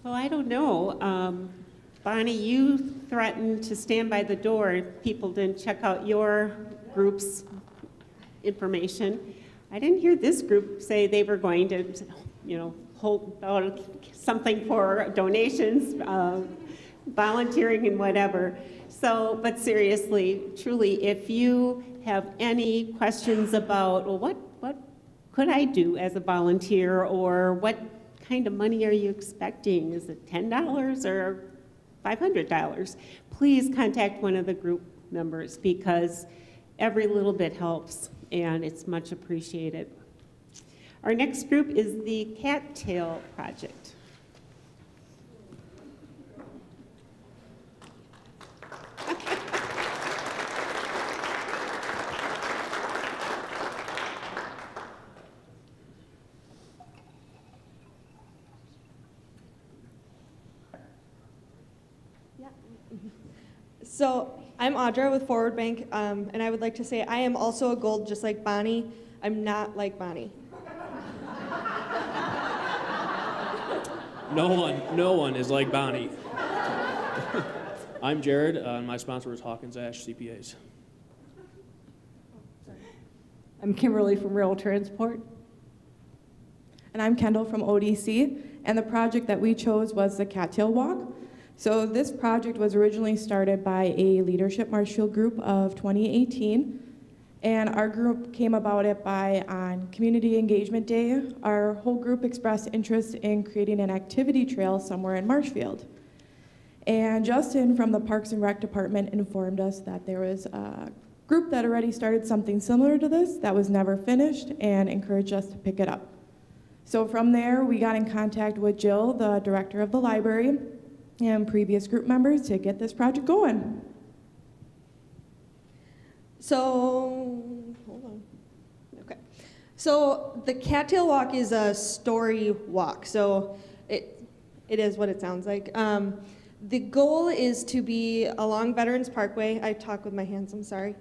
Well, I don't know. Bonnie, you threatened to stand by the door if people didn't check out your group's information. I didn't hear this group say they were going to, hold out something for donations, volunteering and whatever. So, but seriously, truly, if you have any questions about, well, what could I do as a volunteer, or what kind of money are you expecting? Is it $10 or $500? Please contact one of the group members, because every little bit helps and it's much appreciated. Our next group is the Cattail Project. So I'm Audra with Forward Bank, and I would like to say I am also a gold just like Bonnie. I'm not like Bonnie. No one is like Bonnie. I'm Jared, and my sponsor is Hawkins Ash CPAs. I'm Kimberly from Rail Transport. And I'm Kendall from ODC, and the project that we chose was the Cattail Walk. So this project was originally started by a Leadership Marshfield group of 2018, and our group came about it by, on Community Engagement Day, our whole group expressed interest in creating an activity trail somewhere in Marshfield. And Justin from the Parks and Rec Department informed us that there was a group that already started something similar to this that was never finished, and encouraged us to pick it up. So from there, we got in contact with Jill, the director of the library, and previous group members to get this project going. So, hold on. Okay. So the Cattail Walk is a story walk. So it is what it sounds like. The goal is to be along Veterans Parkway. I talk with my hands, I'm sorry.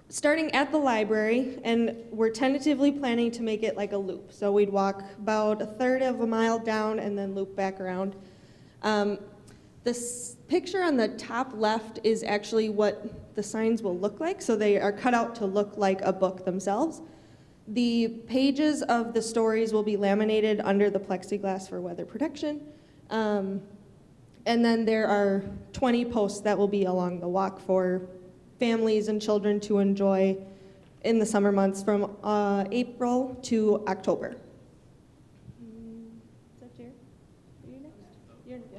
Starting at the library, and we're tentatively planning to make it like a loop. So we'd walk about a third of a mile down and then loop back around. This picture on the top left is actually what the signs will look like. So they are cut out to look like a book themselves. The pages of the stories will be laminated under the plexiglass for weather protection. And then there are 20 posts that will be along the walk for families and children to enjoy in the summer months from April to October. Is that Jared? Are you next? You're next.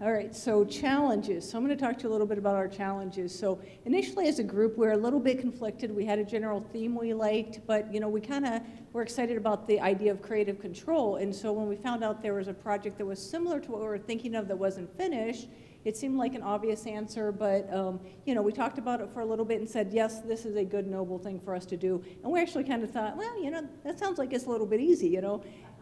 All right, so challenges. So I'm going to talk to you a little bit about our challenges. So initially as a group, we were a little bit conflicted. We had a general theme we liked, but we kind of were excited about the idea of creative control. And so when we found out there was a project that was similar to what we were thinking of that wasn't finished, it seemed like an obvious answer, but we talked about it for a little bit and said, yes, this is a good, noble thing for us to do. And we actually kind of thought, well, that sounds like it's a little bit easy,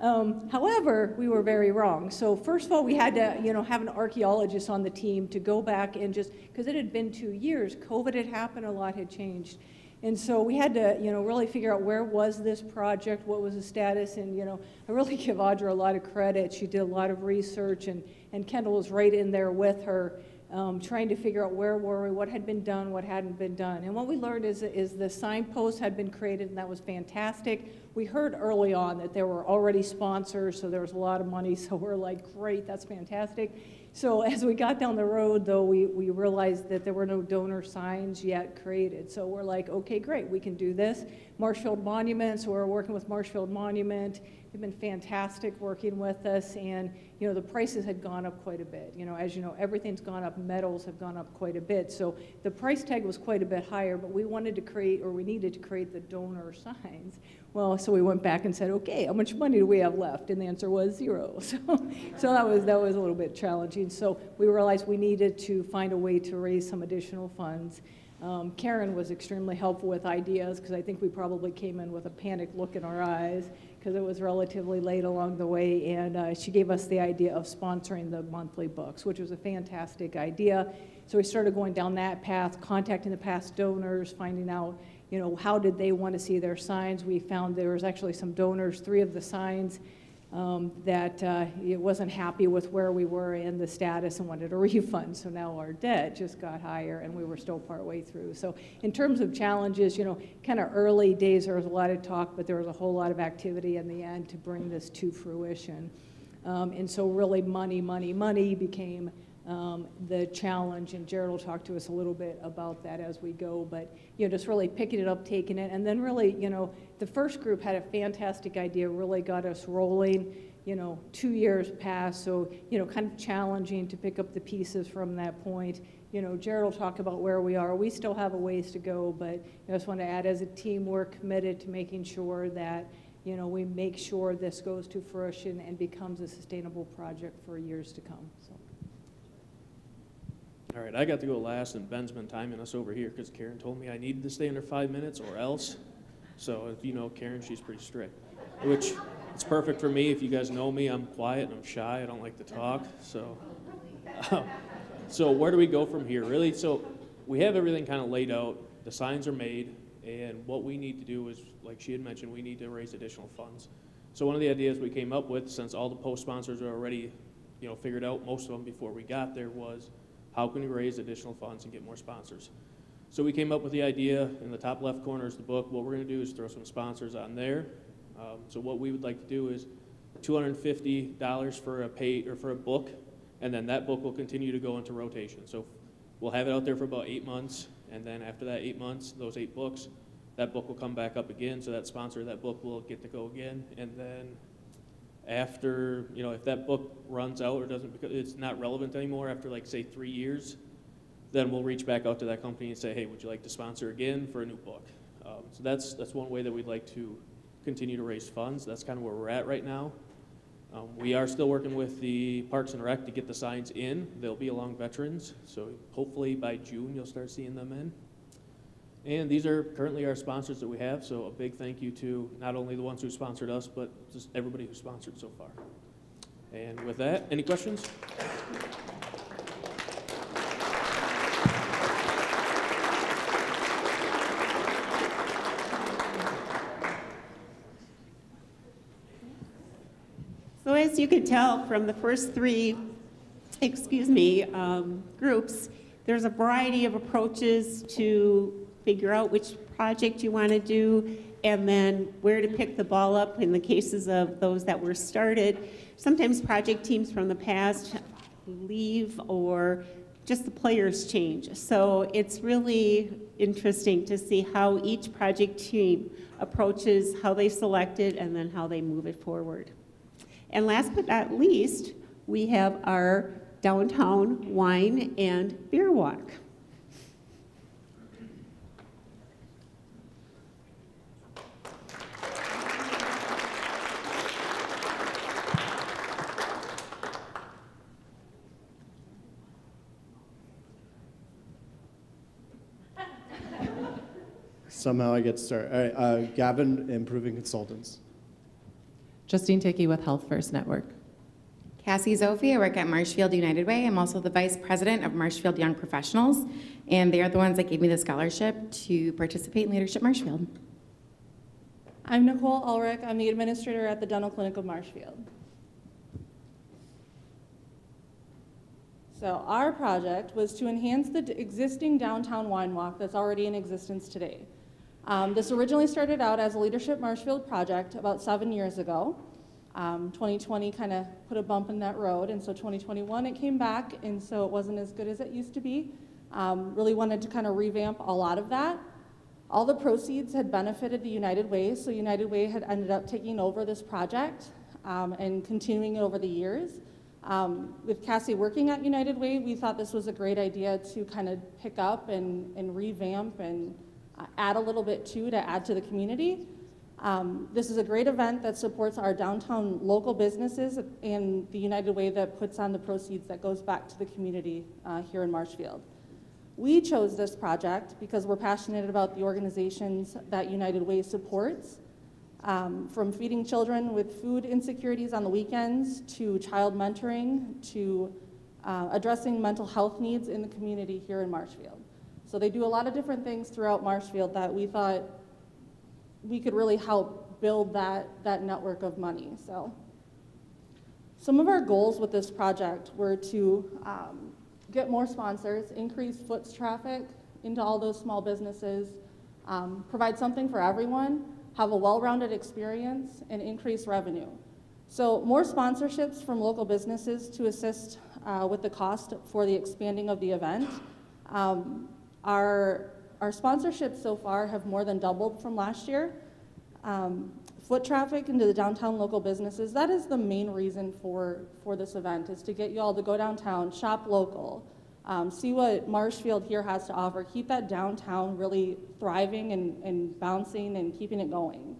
However, we were very wrong. So first of all, we had to, have an archaeologist on the team to go back and just, because it had been 2 years, COVID had happened, a lot had changed. And so we had to, really figure out where was this project, what was the status, and, I really give Audra a lot of credit. She did a lot of research, and Kendall was right in there with her, trying to figure out where were we, what had been done, what hadn't been done. And what we learned is the signpost had been created, and that was fantastic. We heard early on that there were already sponsors, so there was a lot of money, so we're like, great, that's fantastic. So as we got down the road, though, we realized that there were no donor signs yet created. So we're like, okay, great, we can do this. Marshfield Monument, so we're working with Marshfield Monument. They've been fantastic working with us, and the prices had gone up quite a bit. As you know, everything's gone up, metals have gone up quite a bit. So the price tag was quite a bit higher, but we wanted to create, or we needed to create the donor signs. Well, so we went back and said, okay, how much money do we have left? And the answer was 0. So that was a little bit challenging. So we realized we needed to find a way to raise some additional funds. Karen was extremely helpful with ideas, because I think we probably came in with a panicked look in our eyes, because it was relatively late along the way, and she gave us the idea of sponsoring the monthly books, which was a fantastic idea. So we started going down that path, contacting the past donors, finding out how did they want to see their signs. We found there was actually some donors, 3 of the signs, that it wasn't happy with where we were in the status and wanted a refund. So now our debt just got higher, and we were still partway through. So in terms of challenges, kind of early days, there was a lot of talk, but there was a whole lot of activity in the end to bring this to fruition. And so really money became the challenge, and Jared will talk to us a little bit about that as we go, but just really picking it up, taking it, and then really, the first group had a fantastic idea, really got us rolling. 2 years passed, so kind of challenging to pick up the pieces from that point. Jared will talk about where we are. We still have a ways to go, but I just want to add, as a team, we're committed to making sure that we make sure this goes to fruition and becomes a sustainable project for years to come. So. All right, I got to go last, and Ben's been timing us over here because Karen told me I needed to stay under 5 minutes or else. So if you know Karen, she's pretty strict, which it's perfect for me. If you guys know me, I'm quiet and I'm shy. I don't like to talk. So where do we go from here? Really, so we have everything kind of laid out. The signs are made, and what we need to do is, like she had mentioned, we need to raise additional funds. So one of the ideas we came up with, since all the post sponsors are already, figured out, most of them before we got there, was how can we raise additional funds and get more sponsors? So we came up with the idea, in the top left corner is the book. What we're going to do is throw some sponsors on there. So what we would like to do is $250 for a book, and then that book will continue to go into rotation. So we'll have it out there for about 8 months, and then after that 8 months, those 8 books, that book will come back up again, so that sponsor of that book will get to go again, and then after, if that book runs out or doesn't, because it's not relevant anymore after, like, say 3 years, then we'll reach back out to that company and say, hey, would you like to sponsor again for a new book? So that's one way that we'd like to continue to raise funds. That's kind of where we're at right now. We are still working with the Parks and Rec to get the signs in. They'll be along veterans, so hopefully by June you'll start seeing them in. And these are currently our sponsors that we have, so a big thank you to not only the ones who sponsored us, but just everybody who sponsored so far. And with that, any questions? So as you can tell from the first 3, groups, there's a variety of approaches to figure out which project you want to do, and then where to pick the ball up in the cases of those that were started. Sometimes project teams from the past leave, or just the players change. So it's really interesting to see how each project team approaches how they select it and then how they move it forward. And last but not least, we have our downtown wine and beer walk. Somehow I get started. All right, Gavin, Improving Consultants. Justine Tickey with Health First Network. Cassie Zophi. I work at Marshfield United Way. I'm also the vice president of Marshfield Young Professionals, and they are the ones that gave me the scholarship to participate in Leadership Marshfield. I'm Nicole Ulrich. I'm the administrator at the Dental Clinic of Marshfield. So our project was to enhance the existing downtown wine walk that's already in existence today. This originally started out as a Leadership Marshfield project about 7 years ago. 2020 kind of put a bump in that road, and so 2021 it came back, and so it wasn't as good as it used to be. Really wanted to kind of revamp a lot of that. All the proceeds had benefited the United Way, so United Way had ended up taking over this project and continuing it over the years. With Cassie working at United Way, we thought this was a great idea to kind of pick up and revamp and add a little bit to add to the community. This is a great event that supports our downtown local businesses and the United Way that puts on the proceeds that goes back to the community here in Marshfield. We chose this project because we're passionate about the organizations that United Way supports, from feeding children with food insecurities on the weekends, to child mentoring, to addressing mental health needs in the community here in Marshfield. So they do a lot of different things throughout Marshfield that we thought we could really help build that network of money. So some of our goals with this project were to get more sponsors, increase foot traffic into all those small businesses, provide something for everyone, have a well-rounded experience, and increase revenue. So more sponsorships from local businesses to assist with the cost for the expanding of the event. Our sponsorships so far have more than doubled from last year. Foot traffic into the downtown local businesses, that is the main reason for this event, is to get you all to go downtown, shop local, see what Marshfield here has to offer, keep that downtown really thriving and bouncing and keeping it going.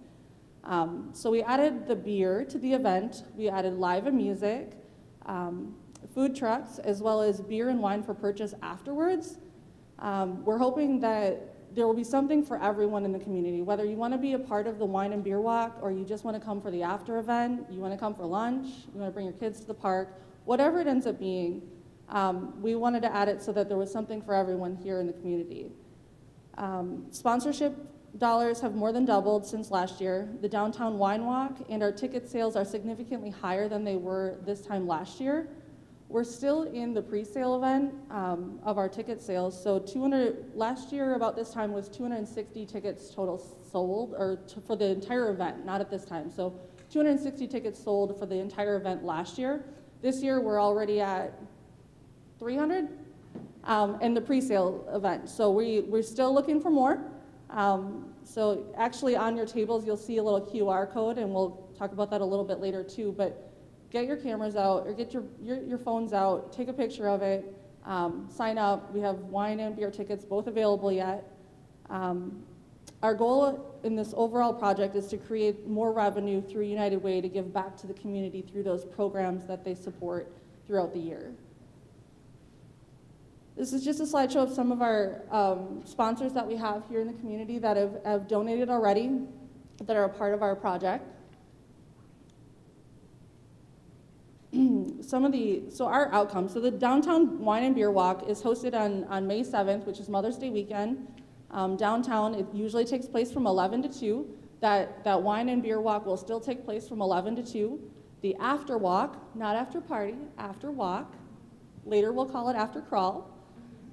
So we added the beer to the event, we added live and music, food trucks, as well as beer and wine for purchase afterwards. We're hoping that there will be something for everyone in the community, whether you want to be a part of the wine and beer walk, or you just want to come for the after event, you want to come for lunch, you want to bring your kids to the park, whatever it ends up being, we wanted to add it so that there was something for everyone here in the community. Sponsorship dollars have more than doubled since last year. The downtown wine walk and our ticket sales are significantly higher than they were this time last year. We're still in the pre-sale event of our ticket sales. So last year about this time was 260 tickets total sold, or for the entire event, not at this time. So 260 tickets sold for the entire event last year. This year we're already at 300 in the pre-sale event. So we're still looking for more. So actually on your tables you'll see a little QR code, and we'll talk about that a little bit later too. But get your cameras out, or get your phones out, take a picture of it, sign up. We have wine and beer tickets both available yet. Our goal in this overall project is to create more revenue through United Way to give back to the community through those programs that they support throughout the year. This is just a slideshow of some of our sponsors that we have here in the community that have donated already, that are a part of our project. So our outcomes. So the Downtown Wine and Beer Walk is hosted on May 7th, which is Mother's Day weekend. Downtown, it usually takes place from 11 to 2. That wine and beer walk will still take place from 11 to 2. The after walk, not after party, after walk, later we'll call it after crawl,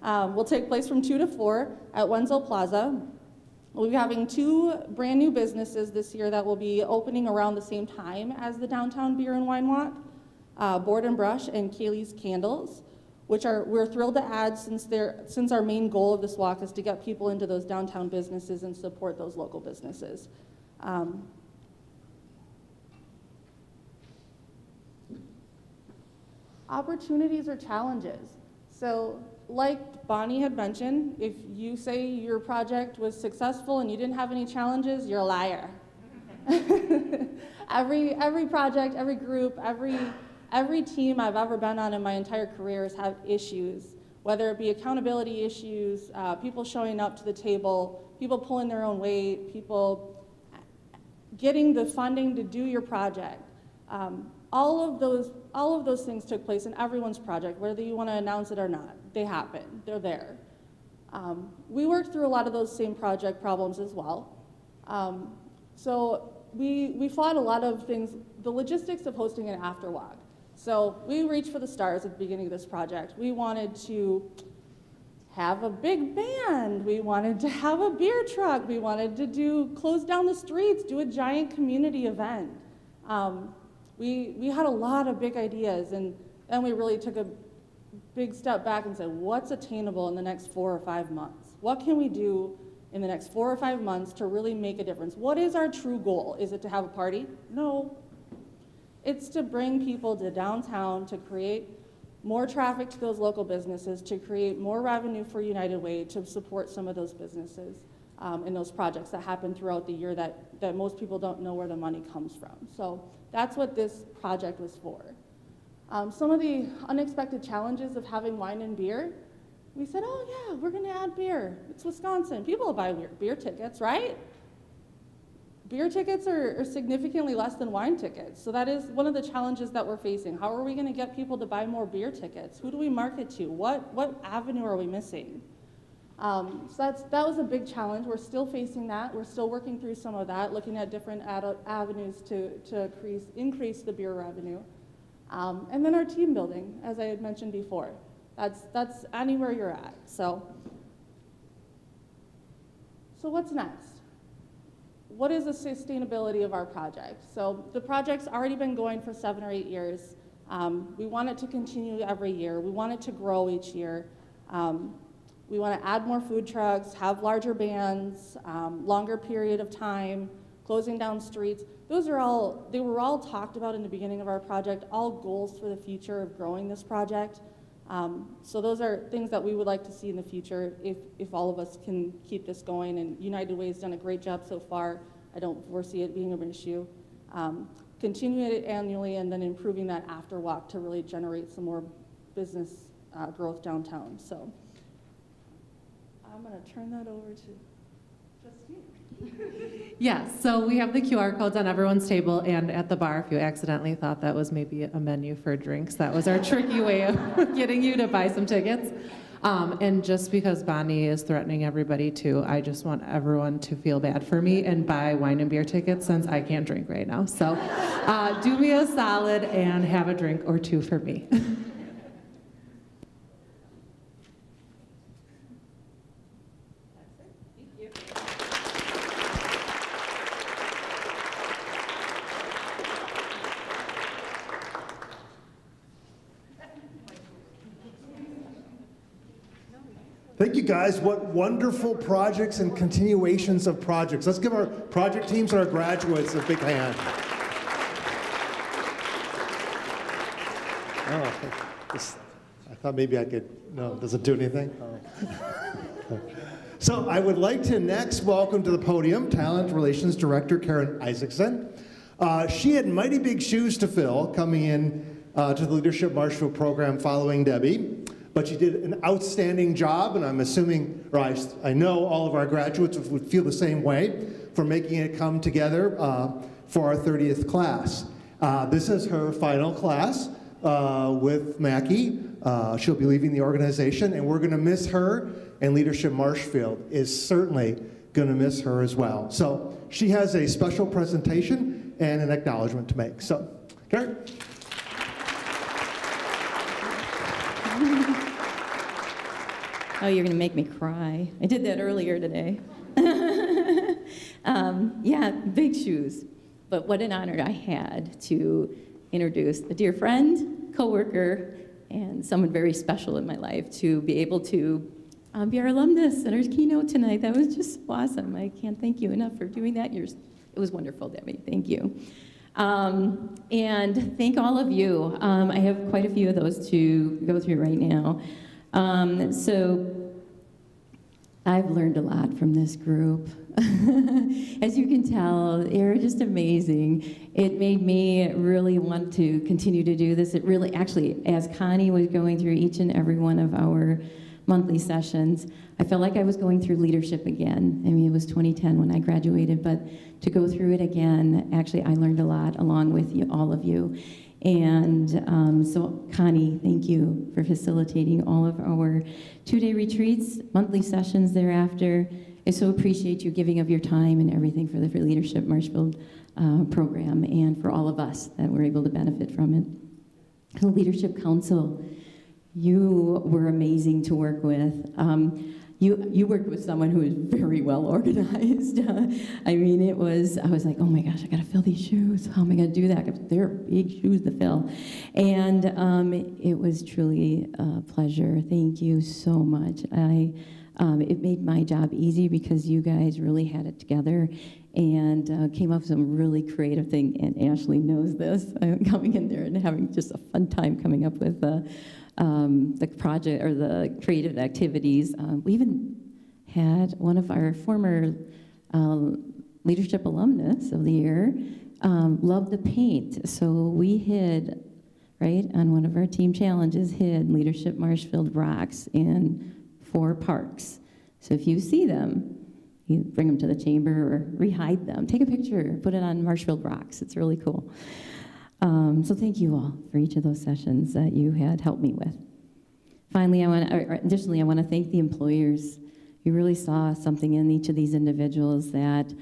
will take place from 2 to 4 at Wenzel Plaza. We'll be having 2 brand new businesses this year that will be opening around the same time as the Downtown Beer and Wine Walk. Board and Brush and Kaylee's Candles, which we're thrilled to add since our main goal of this walk is to get people into those downtown businesses and support those local businesses. Opportunities or challenges. So like Bonnie had mentioned, if you say your project was successful and you didn't have any challenges, you're a liar. Every project, every group, every team I've ever been on in my entire career has had issues, whether it be accountability issues, people showing up to the table, people pulling their own weight, people getting the funding to do your project. All of those things took place in everyone's project, whether you want to announce it or not. They happen. They're there. We worked through a lot of those same project problems as well. So we fought a lot of things, the logistics of hosting an afterwalk. So we reached for the stars at the beginning of this project. We wanted to have a big band. We wanted to have a beer truck. We wanted to close down the streets, do a giant community event. We had a lot of big ideas, and then we really took a big step back and said, what's attainable in the next 4 or 5 months? What can we do in the next 4 or 5 months to really make a difference? What is our true goal? Is it to have a party? No. It's to bring people to downtown, to create more traffic to those local businesses, to create more revenue for United Way, to support some of those businesses and those projects that happen throughout the year that most people don't know where the money comes from. So that's what this project was for. Some of the unexpected challenges of having wine and beer, we said, oh yeah, we're gonna add beer. It's Wisconsin. People will buy beer tickets, right? Beer tickets are significantly less than wine tickets. So that is one of the challenges that we're facing. How are we gonna get people to buy more beer tickets? Who do we market to? What avenue are we missing? So that was a big challenge. We're still facing that. We're still working through some of that, looking at different avenues to increase the beer revenue. And then our team building, as I had mentioned before. That's anywhere you're at. So what's next? What is the sustainability of our project? So the project's already been going for 7 or 8 years. We want it to continue every year. We want it to grow each year. We want to add more food trucks, have larger bands, longer period of time, closing down streets. They were all talked about in the beginning of our project, all goals for the future of growing this project. So those are things that we would like to see in the future if all of us can keep this going, and United Way has done a great job so far. I don't foresee it being an issue. Continuing it annually and then improving that afterwalk to really generate some more business growth downtown. So I'm gonna turn that over to Justine. Yes, so we have the QR codes on everyone's table and at the bar if you accidentally thought that was maybe a menu for drinks. That was our tricky way of getting you to buy some tickets. And just because Bonnie is threatening everybody too, I just want everyone to feel bad for me and buy wine and beer tickets since I can't drink right now. So do me a solid and have a drink or two for me. Thank you guys. What wonderful projects and continuations of projects. Let's give our project teams and our graduates a big hand. Oh, I thought maybe I could, no, does it do anything? Oh. So I would like to next welcome to the podium Talent Relations Director Karen Isaacson. She had mighty big shoes to fill coming in to the Leadership Marshfield program following Debbie. But she did an outstanding job, and I'm assuming, or I know all of our graduates would feel the same way for making it come together for our 30th class. This is her final class with Mackie. She'll be leaving the organization, and we're gonna miss her, and Leadership Marshfield is certainly gonna miss her as well. So she has a special presentation and an acknowledgement to make. So, Karen. Oh, you're going to make me cry. I did that earlier today. Yeah, big shoes. But what an honor I had to introduce a dear friend, coworker, and someone very special in my life to be able to be our alumnus and our keynote tonight. That was just awesome. I can't thank you enough for doing that. It was wonderful, Debbie. Thank you. And thank all of you. I have quite a few of those to go through right now. So I've learned a lot from this group. As you can tell, they're just amazing. It made me really want to continue to do this. It really, actually, as Connie was going through each and every one of our monthly sessions. I felt like I was going through leadership again. I mean, it was 2010 when I graduated, but to go through it again, actually, I learned a lot along with you, all of you. And so, Connie, thank you for facilitating all of our 2-day retreats, monthly sessions thereafter. I so appreciate you giving of your time and everything for the For Leadership Marshfield program and for all of us that were able to benefit from it. The Leadership Council, you were amazing to work with. You worked with someone who was very well organized. I mean, I was like, oh my gosh, I gotta fill these shoes. How am I gonna do that? 'Cause they're big shoes to fill. And it was truly a pleasure. Thank you so much. It made my job easy because you guys really had it together and came up with some really creative thing. And Ashley knows this. I'm coming in there and having just a fun time coming up with the project or the creative activities. We even had one of our former leadership alumnus of the year love to paint. So we hid, right, on one of our team challenges, hid Leadership Marshfield rocks in 4 parks. So if you see them, you bring them to the chamber or rehide them. Take a picture, put it on Marshfield rocks. It's really cool. So thank you all for each of those sessions that you had helped me with. Finally, additionally, I want to thank the employers. You really saw something in each of these individuals that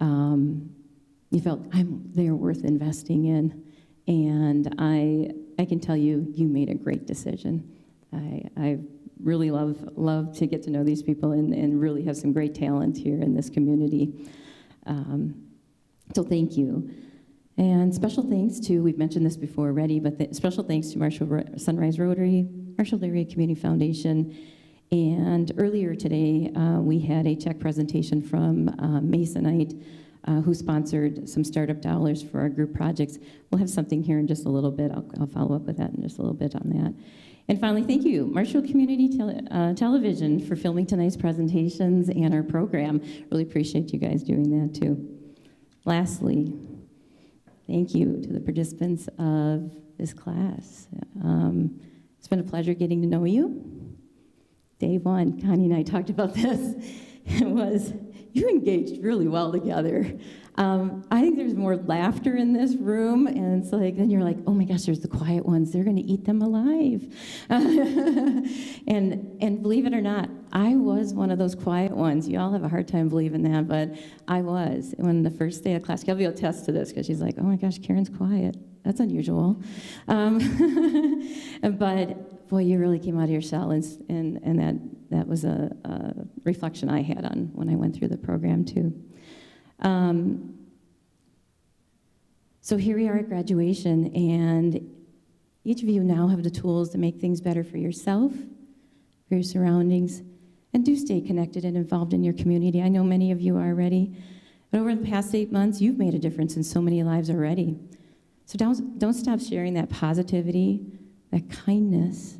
you felt they're worth investing in. And I can tell you, you made a great decision. I really love to get to know these people and really have some great talent here in this community. So thank you. And special thanks to, we've mentioned this before already, but special thanks to Marshfield Sunrise Rotary, Marshfield Area Community Foundation, and earlier today we had a check presentation from Masonite who sponsored some startup dollars for our group projects. We'll have something here in just a little bit. I'll follow up with that in just a little bit on that. And finally, thank you, Marshfield Community Television, for filming tonight's presentations and our program. Really appreciate you guys doing that too. Lastly, thank you to the participants of this class. It's been a pleasure getting to know you. Day one, Connie and I talked about this. It was, you engaged really well together. I think there's more laughter in this room, and it's like, then you're like, oh my gosh, there's the quiet ones. They're gonna eat them alive. And believe it or not, I was one of those quiet ones. You all have a hard time believing that, but I was. When the first day of class, Kelby will attest to this, because she's like, oh my gosh, Karen's quiet. That's unusual. But boy, you really came out of your shell, and that was a reflection I had on when I went through the program too. So here we are at graduation, and each of you now have the tools to make things better for yourself, for your surroundings, and do stay connected and involved in your community. I know many of you are already, but over the past 8 months, you've made a difference in so many lives already. So don't stop sharing that positivity, that kindness,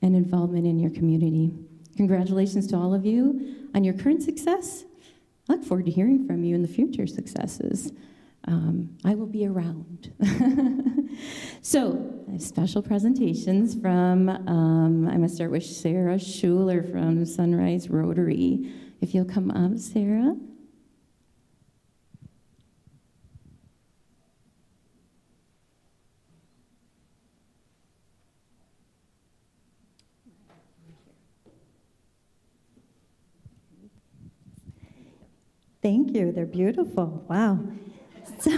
and involvement in your community. Congratulations to all of you on your current success. I look forward to hearing from you in the future successes. I will be around. So, special presentations from, I'm going to start with Sarah Schuler from Sunrise Rotary. If you'll come up, Sarah. Thank you. They're beautiful. Wow. So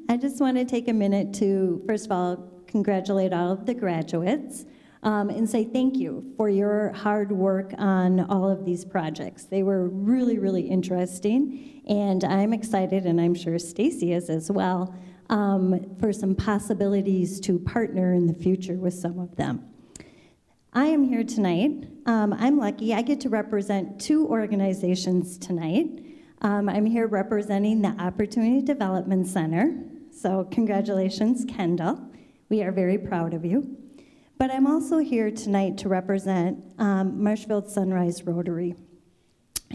I just want to take a minute to, first of all, congratulate all of the graduates and say thank you for your hard work on all of these projects. They were really, really interesting, and I'm excited, and I'm sure Stacy is as well, for some possibilities to partner in the future with some of them. I am here tonight. I'm lucky. I get to represent 2 organizations tonight. I'm here representing the Opportunity Development Center. So congratulations, Kendall. We are very proud of you. But I'm also here tonight to represent Marshfield Sunrise Rotary.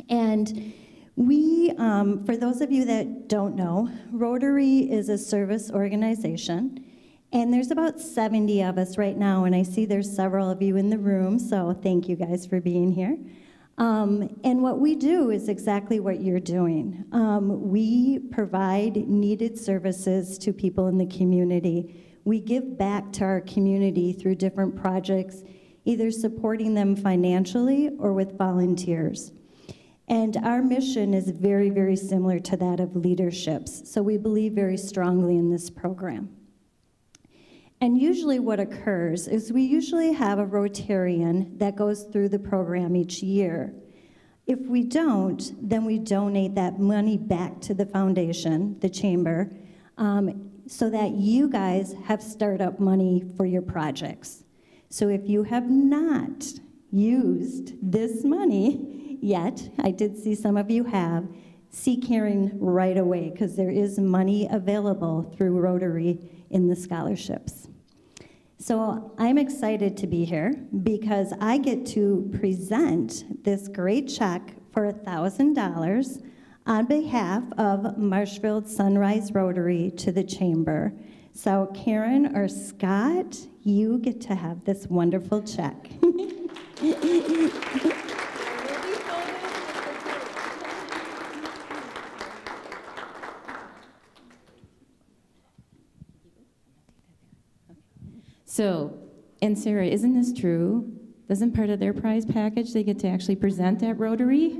And we, for those of you that don't know, Rotary is a service organization. And there's about 70 of us right now, and I see there's several of you in the room, so thank you guys for being here. And what we do is exactly what you're doing. We provide needed services to people in the community. We give back to our community through different projects, either supporting them financially or with volunteers. And our mission is very, very similar to that of leaderships, so we believe very strongly in this program. And usually what occurs is we usually have a Rotarian that goes through the program each year. If we don't, then we donate that money back to the foundation, the chamber, so that you guys have startup money for your projects. So if you have not used this money yet, I did see some of you have, see Karen right away, because there is money available through Rotary in the scholarships. So I'm excited to be here because I get to present this great check for $1,000 on behalf of Marshfield Sunrise Rotary to the Chamber. So Karen or Scott, you get to have this wonderful check. So, and Sarah, isn't this true? Doesn't part of their prize package they get to actually present at Rotary?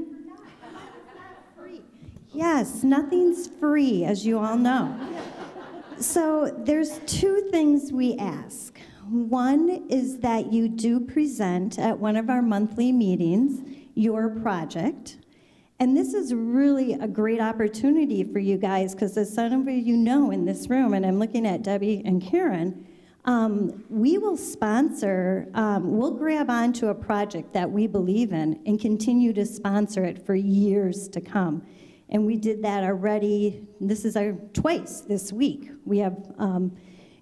Yes, nothing's free, as you all know. So there's two things we ask. One is that you do present at one of our monthly meetings your project. And this is really a great opportunity for you guys, because as some of you know in this room, and I'm looking at Debbie and Karen, we will sponsor, we'll grab onto a project that we believe in and continue to sponsor it for years to come. And we did that already, this is our twice this week. We have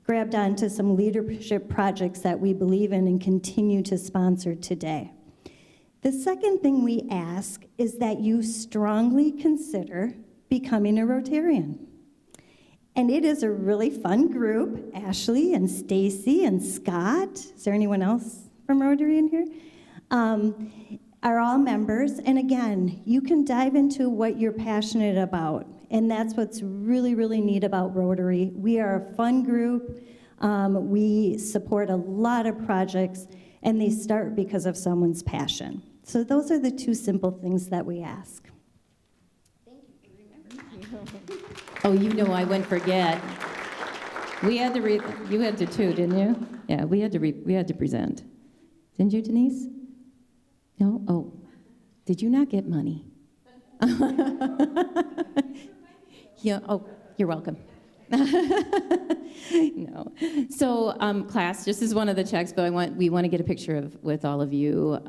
grabbed onto some leadership projects that we believe in and continue to sponsor today. The second thing we ask is that you strongly consider becoming a Rotarian. And it is a really fun group. Ashley and Stacy and Scott, is there anyone else from Rotary in here? Are all members. And again, you can dive into what you're passionate about. And that's what's really, really neat about Rotary. We are a fun group. We support a lot of projects, and they start because of someone's passion. So those are the two simple things that we ask. Thank you for remembering. Oh, you know I wouldn't forget. We had to you had to too, didn't you? Yeah, we had to present. Didn't you, Denise? No? Oh, did you not get money? Yeah, oh, you're welcome. No. So, class, this is one of the checks, but we want to get a picture with all of you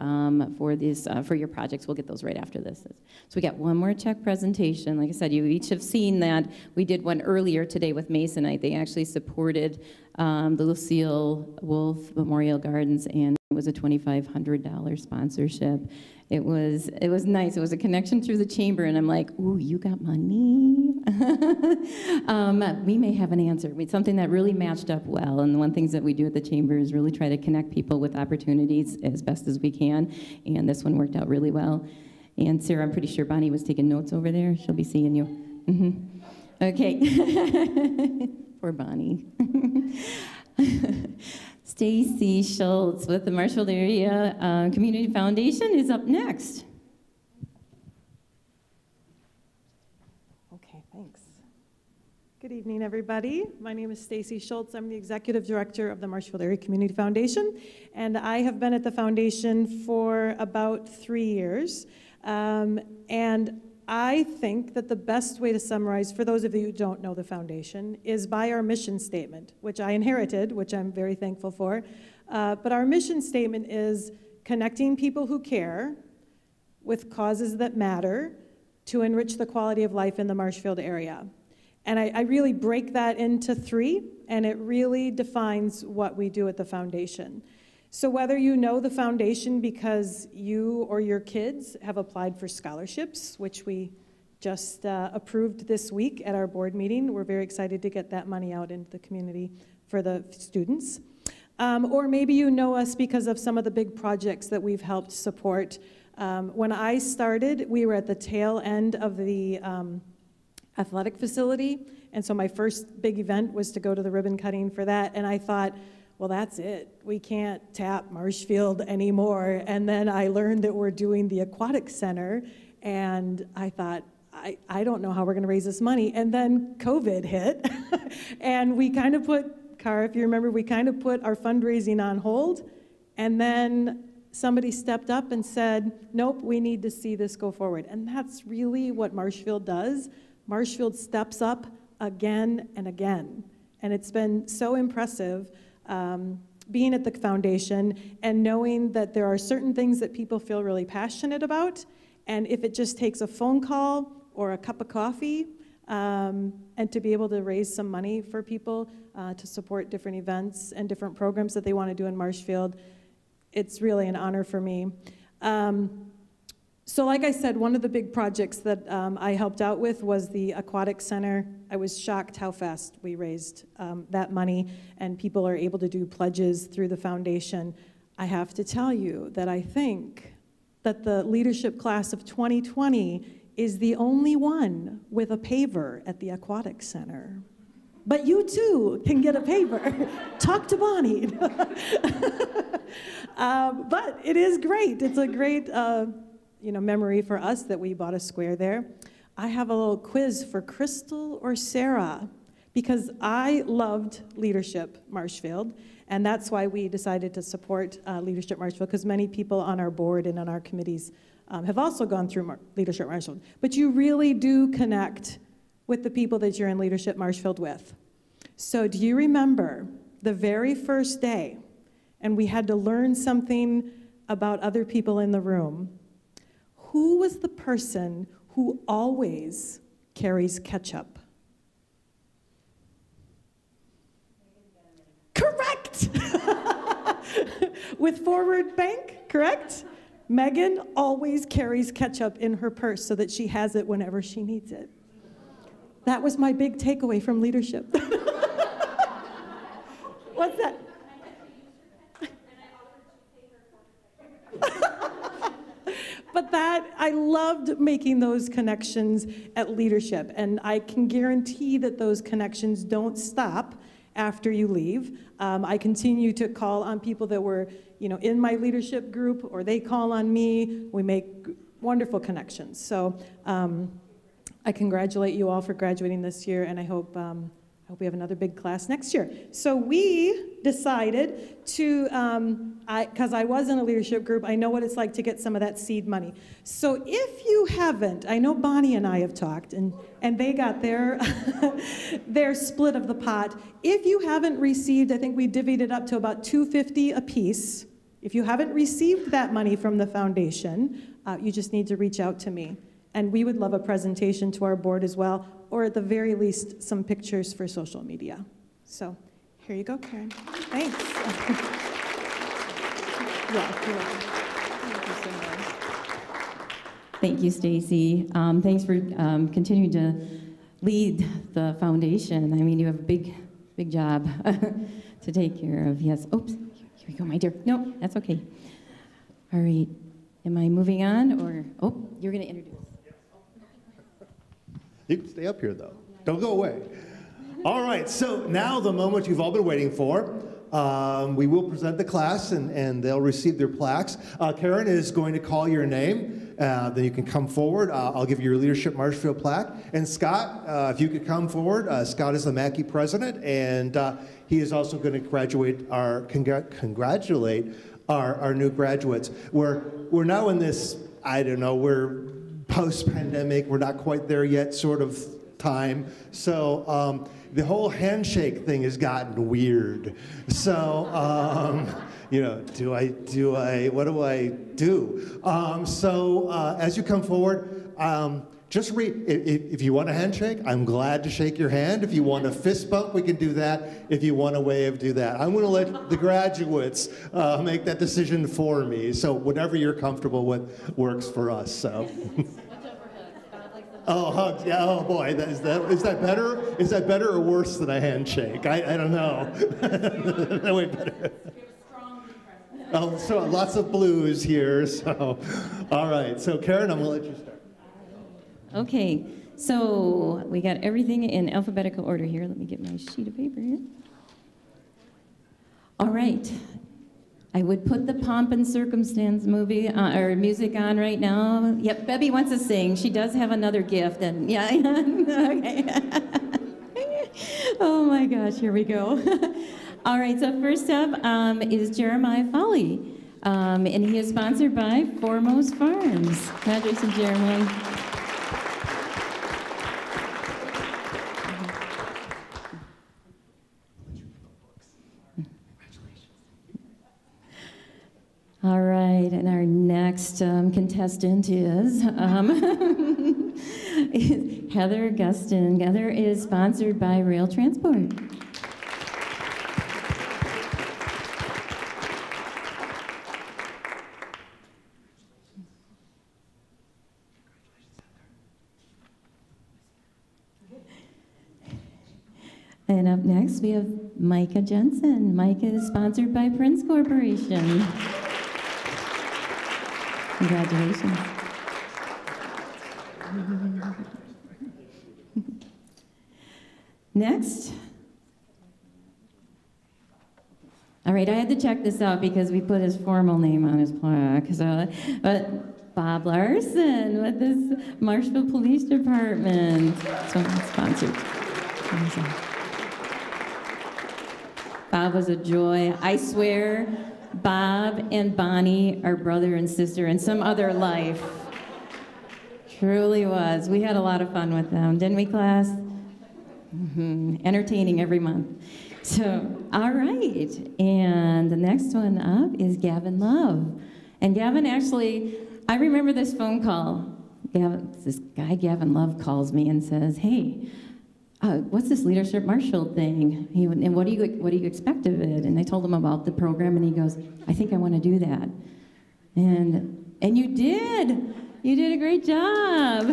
for these for your projects. We'll get those right after this. So we got one more check presentation. Like I said, you each have seen that. We did one earlier today with Masonite. They actually supported the Lucille Wolf Memorial Gardens, and it was a $2,500 sponsorship. It was nice. It was a connection through the chamber, and I'm like, ooh, you got money? We may have an answer. It's something that really matched up well, and the one things that we do at the chamber is really try to connect people with opportunities as best as we can, and this one worked out really well. And Sarah, I'm pretty sure Bonnie was taking notes over there. She'll be seeing you. Mm-hmm. Okay. Poor Bonnie. Stacy Schultz with the Marshfield Area Community Foundation is up next. Okay, thanks. Good evening, everybody. My name is Stacy Schultz. I'm the Executive Director of the Marshfield Area Community Foundation, and I have been at the foundation for about 3 years. And I think that the best way to summarize, for those of you who don't know the foundation, is by our mission statement, which I inherited, which I'm very thankful for. But our mission statement is connecting people who care with causes that matter to enrich the quality of life in the Marshfield area. And I really break that into 3, and it really defines what we do at the foundation. So whether you know the foundation because you or your kids have applied for scholarships, which we just approved this week at our board meeting. We're very excited to get that money out into the community for the students. Or maybe you know us because of some of the big projects that we've helped support. When I started, we were at the tail end of the athletic facility, and so my first big event was to go to the ribbon cutting for that, and I thought, well, that's it. We can't tap Marshfield anymore. And then I learned that we're doing the aquatic center, and I thought, I don't know how we're gonna raise this money. And then COVID hit, and we kind of put, Cara, if you remember, we kind of put our fundraising on hold, and then somebody stepped up and said, nope, we need to see this go forward. And that's really what Marshfield does. Marshfield steps up again and again. And it's been so impressive being at the foundation and knowing that there are certain things that people feel really passionate about. And if it just takes a phone call or a cup of coffee, and to be able to raise some money for people to support different events and different programs that they want to do in Marshfield, it's really an honor for me. So like I said, one of the big projects that I helped out with was the aquatic center. I was shocked how fast we raised that money, and people are able to do pledges through the foundation. I have to tell you that I think that the leadership class of 2020 is the only one with a paver at the aquatic center. But you too can get a paver. Talk to Bonnie. But it is great. It's a great memory for us that we bought a square there. I have a little quiz for Crystal or Sarah, because I loved Leadership Marshfield, and that's why we decided to support Leadership Marshfield, because many people on our board and on our committees have also gone through Leadership Marshfield. But you really do connect with the people that you're in Leadership Marshfield with. So do you remember the very first day, and we had to learn something about other people in the room? Who was the person who always carries ketchup? Correct! With Forward Bank, correct? Megan always carries ketchup in her purse so that she has it whenever she needs it. That was my big takeaway from leadership. What's that? But I loved making those connections at leadership, and I can guarantee that those connections don't stop after you leave. I continue to call on people that were, in my leadership group, or they call on me. We make wonderful connections. So I congratulate you all for graduating this year, and I hope we have another big class next year. So we decided to, because I was in a leadership group, I know what it's like to get some of that seed money. So if you haven't, I know Bonnie and I have talked, and they got their, their split of the pot. If you haven't received, I think we divvied it up to about $250 a piece. If you haven't received that money from the foundation, you just need to reach out to me. And we would love a presentation to our board as well, or at the very least, some pictures for social media. So here you go, Karen. Thanks. Thank you, Stacy. Thanks for continuing to lead the foundation. I mean, you have a big job to take care of. Yes. Oops. Here we go, my dear. No, that's okay. All right. Am I moving on, or you're going to introduce? You can stay up here, though. Don't go away. All right, so now the moment you've all been waiting for. We will present the class, and they'll receive their plaques. Karen is going to call your name. Then you can come forward. I'll give you your Leadership Marshfield plaque. And Scott, if you could come forward. Scott is the Mackey president, and he is also going to congratulate our new graduates. We're now in this, I don't know, we're post-pandemic, we're not quite there yet sort of time. So the whole handshake thing has gotten weird. So, what do I do? As you come forward, just if you want a handshake, I'm glad to shake your hand. If you want a fist bump, we can do that. If you want a wave, do that. I'm going to let the graduates make that decision for me. So whatever you're comfortable with works for us. So. Oh, hugs. Yeah. Oh boy. Is that better? Is that better or worse than a handshake? I don't know. That way better. Oh, so lots of blues here. So, all right. So Karen, I'm gonna let you start. Okay. So we got everything in alphabetical order here. Let me get my sheet of paper here. All right. I would put the Pomp and Circumstance movie or music on right now. Yep, Bebby wants to sing. She does have another gift, and yeah. Okay. Oh my gosh, here we go. All right, so first up is Jeremiah Foley, and he is sponsored by Foremost Farms. Congratulations, Jeremiah. All right, and our next contestant is Heather Gustin. Heather is sponsored by Rail Transport. And up next, we have Micah Jensen. Micah is sponsored by Prince Corporation. Congratulations. Next. All right, I had to check this out because we put his formal name on his plaque. But Bob Larson with this Marshfield Police Department. So sponsored. Bob was a joy. I swear, Bob and Bonnie are brother and sister in some other life. Truly was. We had a lot of fun with them, didn't we, class? Mm-hmm. Entertaining every month. So, all right. And the next one up is Gavin Love. And Gavin actually, I remember this phone call. This guy, Gavin Love, calls me and says, hey, what's this Leadership Marshfield thing? And what do you expect of it? And I told him about the program, and he goes, I think I want to do that. And you did. You did a great job.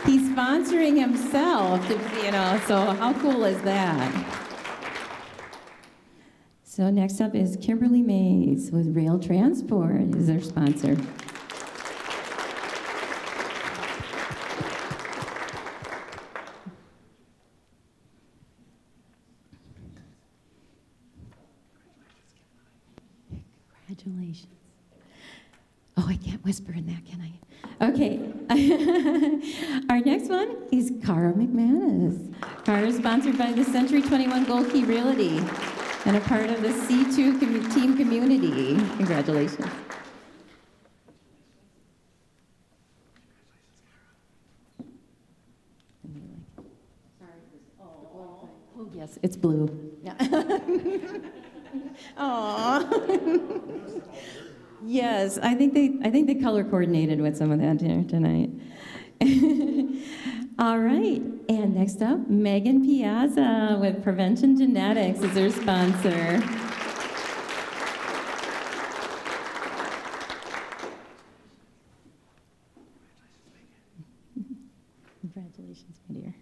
He's sponsoring himself, so how cool is that? So next up is Kimberly Mays with Rail Transport is their sponsor. Congratulations. Oh, I can't whisper in that, can I? Okay. Our next one is Cara McManus. Cara is sponsored by the Century 21 Gold Key Realty and a part of the C2 team community. Congratulations. Oh, yes, it's blue. Yeah. Aww. Yes, I think they color coordinated with some of that here tonight. All right, and next up, Megan Piazza with Prevention Genetics is her sponsor. Congratulations, my dear.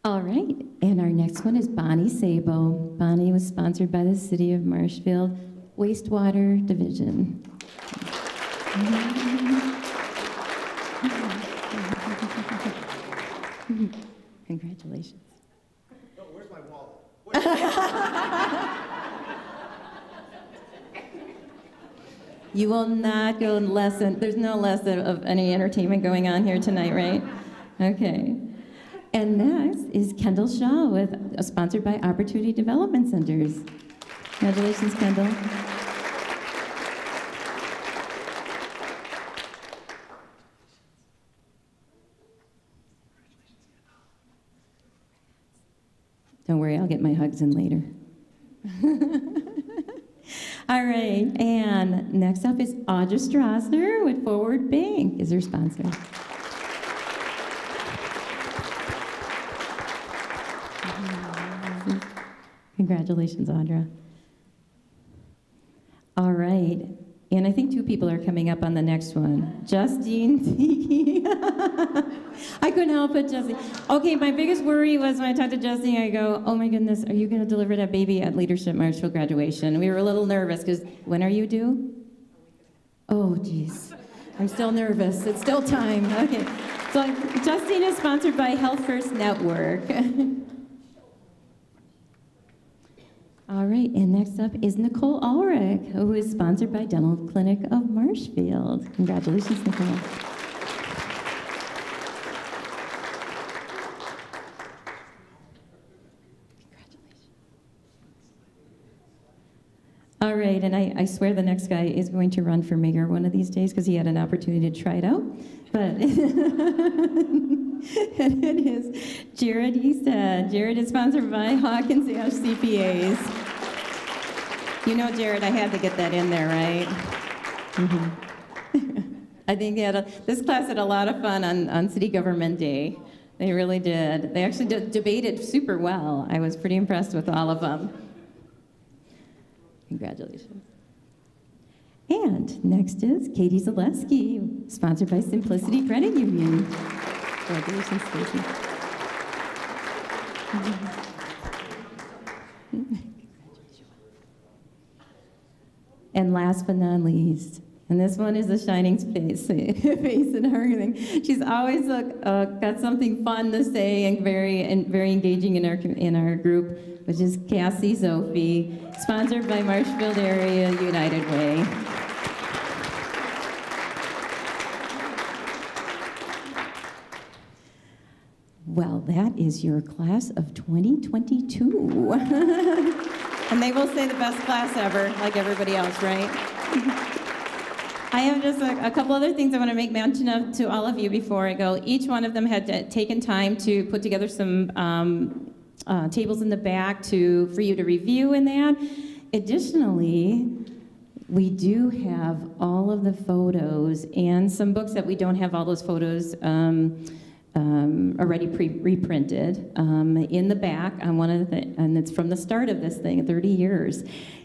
All right, and our next one is Bonnie Sabo. Bonnie was sponsored by the City of Marshfield Wastewater Division. Congratulations. Oh, where's my wallet? You will not go lesson. There's no lesson of any entertainment going on here tonight, right? Okay. And next is Kendall Shaw with sponsored by Opportunity Development Centers. Congratulations, Kendall. Don't worry, I'll get my hugs in later. All right, and next up is Audra Strasner with Forward Bank is her sponsor. Congratulations, Audra. All right, And I think 2 people are coming up on the next one. Justine. I couldn't help it, Justine. Okay, my biggest worry was when I talked to Justine, I go, oh my goodness, are you going to deliver that baby at Leadership Marshfield graduation? We were a little nervous because when are you due? Oh, geez. I'm still nervous. It's still time. Okay. So Justine is sponsored by Health First Network. All right, and next up is Nicole Ulrich, who is sponsored by Dental Clinic of Marshfield. Congratulations, Nicole. All right, and I swear the next guy is going to run for mayor one of these days because he had an opportunity to try it out. But and it is Jared Easthead. Jared is sponsored by Hawkins Ash CPAs. You know, Jared, I had to get that in there, right? I think this class had a lot of fun on City Government Day. They really did. They actually debated super well. I was pretty impressed with all of them. Congratulations. And next is Katie Zaleski, sponsored by Simplicity Credit Union. Congratulations, Stacy. And last but not least, and this one is a shining face in her thing. She's always got something fun to say and very engaging in our group, which is Cassie Sophie, sponsored by Marshfield Area United Way. Well, that is your class of 2022. And they will say the best class ever, like everybody else, right? I have just a couple other things I want to make mention of to all of you before I go. Each one of them had taken time to put together some tables in the back for you to review in that. Additionally, we do have all of the photos and some books that we don't have all those photos already reprinted in the back on one of the, and it's from the start of this thing, 30 years.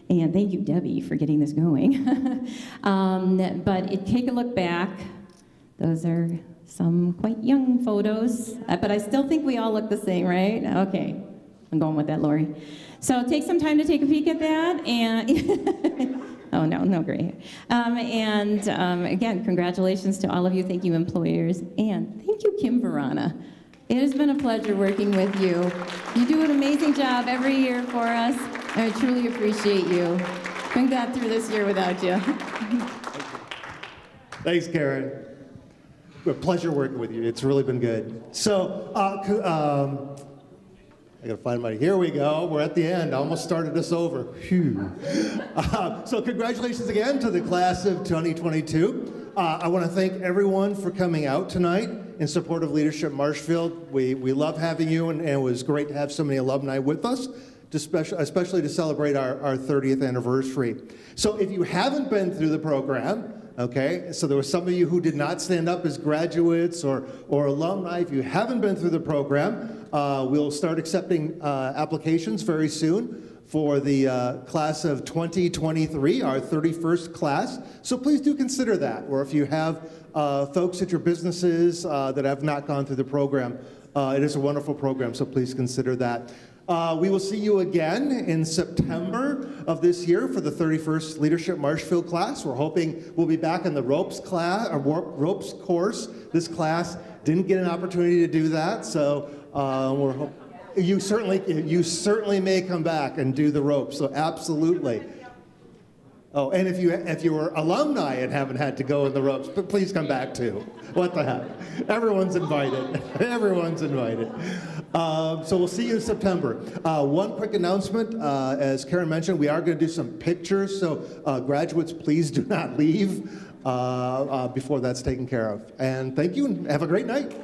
And thank you, Debbie, for getting this going. But take a look back. Those are some quite young photos, but I still think we all look the same, right? Okay, I'm going with that, Lori. So take some time to take a peek at that, and oh no gray. Again, congratulations to all of you. Thank you, employers, and thank you, Kim Verana. It has been a pleasure working with you. You do an amazing job every year for us. I truly appreciate you. Couldn't got through this year without you. Thanks, Karen. A pleasure working with you. It's really been good. So, I gotta find my, here we go. We're at the end. I almost started this over. Phew. So congratulations again to the class of 2022. I want to thank everyone for coming out tonight in support of Leadership Marshfield. We love having you, and it was great to have so many alumni with us, especially to celebrate our 30th anniversary. So if you haven't been through the program, okay, so there were some of you who did not stand up as graduates or alumni. If you haven't been through the program, we'll start accepting applications very soon for the class of 2023, our 31st class. So please do consider that, or if you have folks at your businesses that have not gone through the program, it is a wonderful program, so please consider that. We will see you again in September of this year for the 31st Leadership Marshfield class. We're hoping we'll be back in the ropes class, or ropes course. This class didn't get an opportunity to do that, so you certainly may come back and do the ropes. So absolutely. Oh, and if you were alumni and haven't had to go in the ropes, but please come back too. What the heck? Everyone's invited. Everyone's invited. So we'll see you in September. One quick announcement, as Karen mentioned, we are going to do some pictures, so graduates, please do not leave before that's taken care of. And thank you, and have a great night.